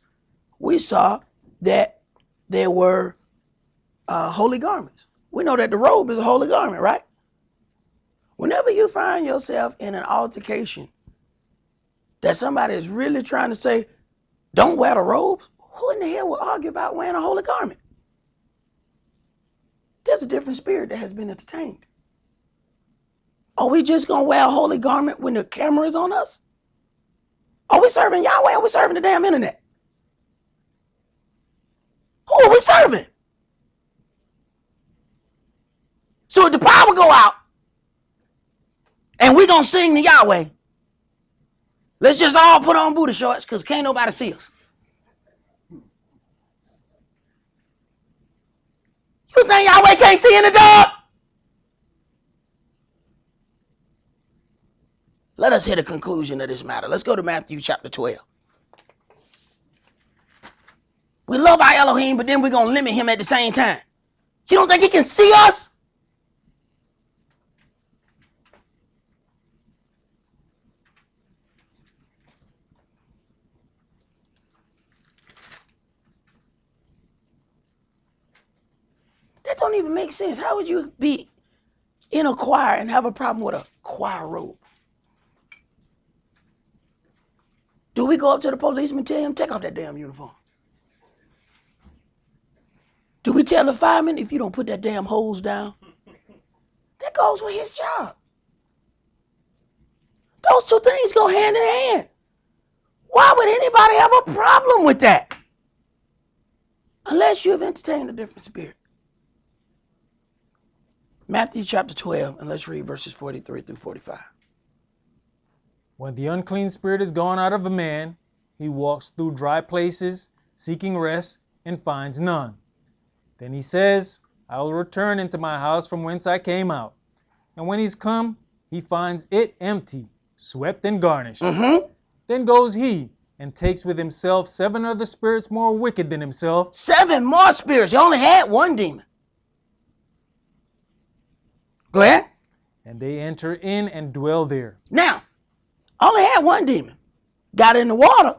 we saw that there were holy garments. We know that the robe is a holy garment, right? Whenever you find yourself in an altercation that somebody is really trying to say, don't wear the robes, who in the hell will argue about wearing a holy garment? There's a different spirit that has been entertained. Are we just going to wear a holy garment when the camera is on us? Are we serving Yahweh or are we serving the damn internet? Who are we serving? So if the power go out and we going to sing to Yahweh, let's just all put on booty shorts because can't nobody see us. You think Yahweh can't see in the dark? Let us hit a conclusion of this matter. Let's go to Matthew chapter 12. We love our Elohim, but then we're going to limit him at the same time. You don't think he can see us? don't even make sense. How would you be in a choir and have a problem with a choir robe? Do we go up to the policeman and tell him, take off that damn uniform? Do we tell the fireman, if you don't put that damn hose down? That goes with his job. Those two things go hand in hand. Why would anybody have a problem with that? Unless you have entertained a different spirit. Matthew chapter 12, and let's read verses 43 through 45. When the unclean spirit is gone out of a man, he walks through dry places, seeking rest, and finds none. Then he says, I will return into my house from whence I came out. And when he's come, he finds it empty, swept and garnished. Then goes he and takes with himself 7 other spirits more wicked than himself. 7 more spirits. He only had 1 demon. Go ahead. And they enter in and dwell there. Now, only had 1 demon. Got in the water.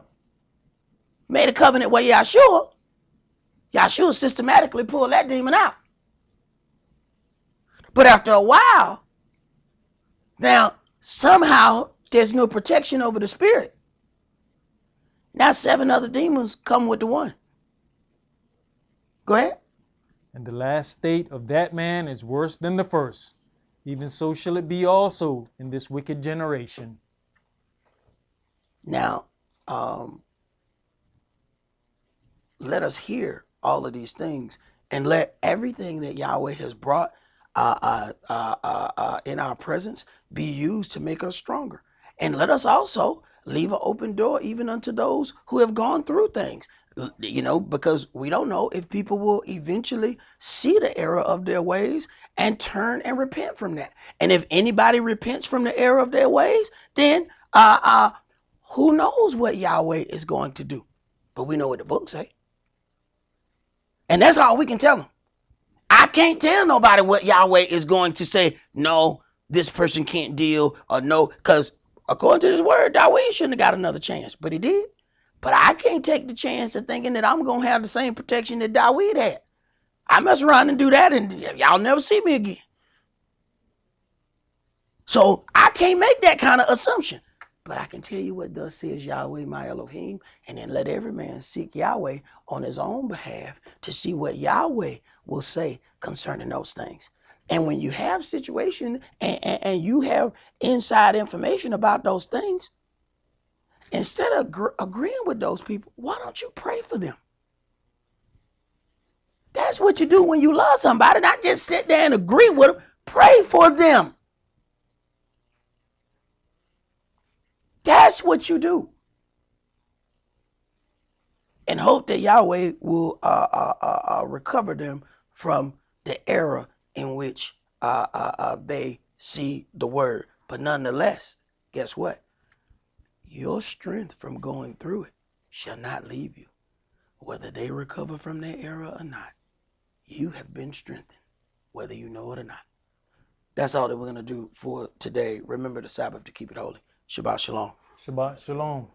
Made a covenant with Yahshua. Yahshua systematically pulled that demon out. But after a while, now somehow there's no protection over the spirit. Now 7 other demons come with the 1. Go ahead. And the last state of that man is worse than the first. Even so shall it be also in this wicked generation. Now, let us hear all of these things and let everything that Yahweh has brought in our presence be used to make us stronger. And let us also leave an open door even unto those who have gone through things, you know, because we don't know if people will eventually see the error of their ways and turn and repent from that. And if anybody repents from the error of their ways, then who knows what Yahweh is going to do. But we know what the book say. And that's all we can tell them. I can't tell nobody what Yahweh is going to say. No, this person can't deal, or no, because according to this word, Dawid shouldn't have got another chance, but he did. But I can't take the chance of thinking that I'm going to have the same protection that Dawid had. I mess around and do that, and y'all never see me again. So I can't make that kind of assumption. But I can tell you what thus says Yahweh my Elohim, and then let every man seek Yahweh on his own behalf to see what Yahweh will say concerning those things. And when you have situation and you have inside information about those things, instead of agreeing with those people, why don't you pray for them? That's what you do when you love somebody, not just sit there and agree with them. Pray for them. That's what you do. And hope that Yahweh will recover them from the error in which they see the word. But nonetheless, guess what? Your strength from going through it shall not leave you. Whether they recover from their error or not, you have been strengthened, whether you know it or not. That's all that we're going to do for today. Remember the Sabbath to keep it holy. Shabbat shalom. Shabbat shalom.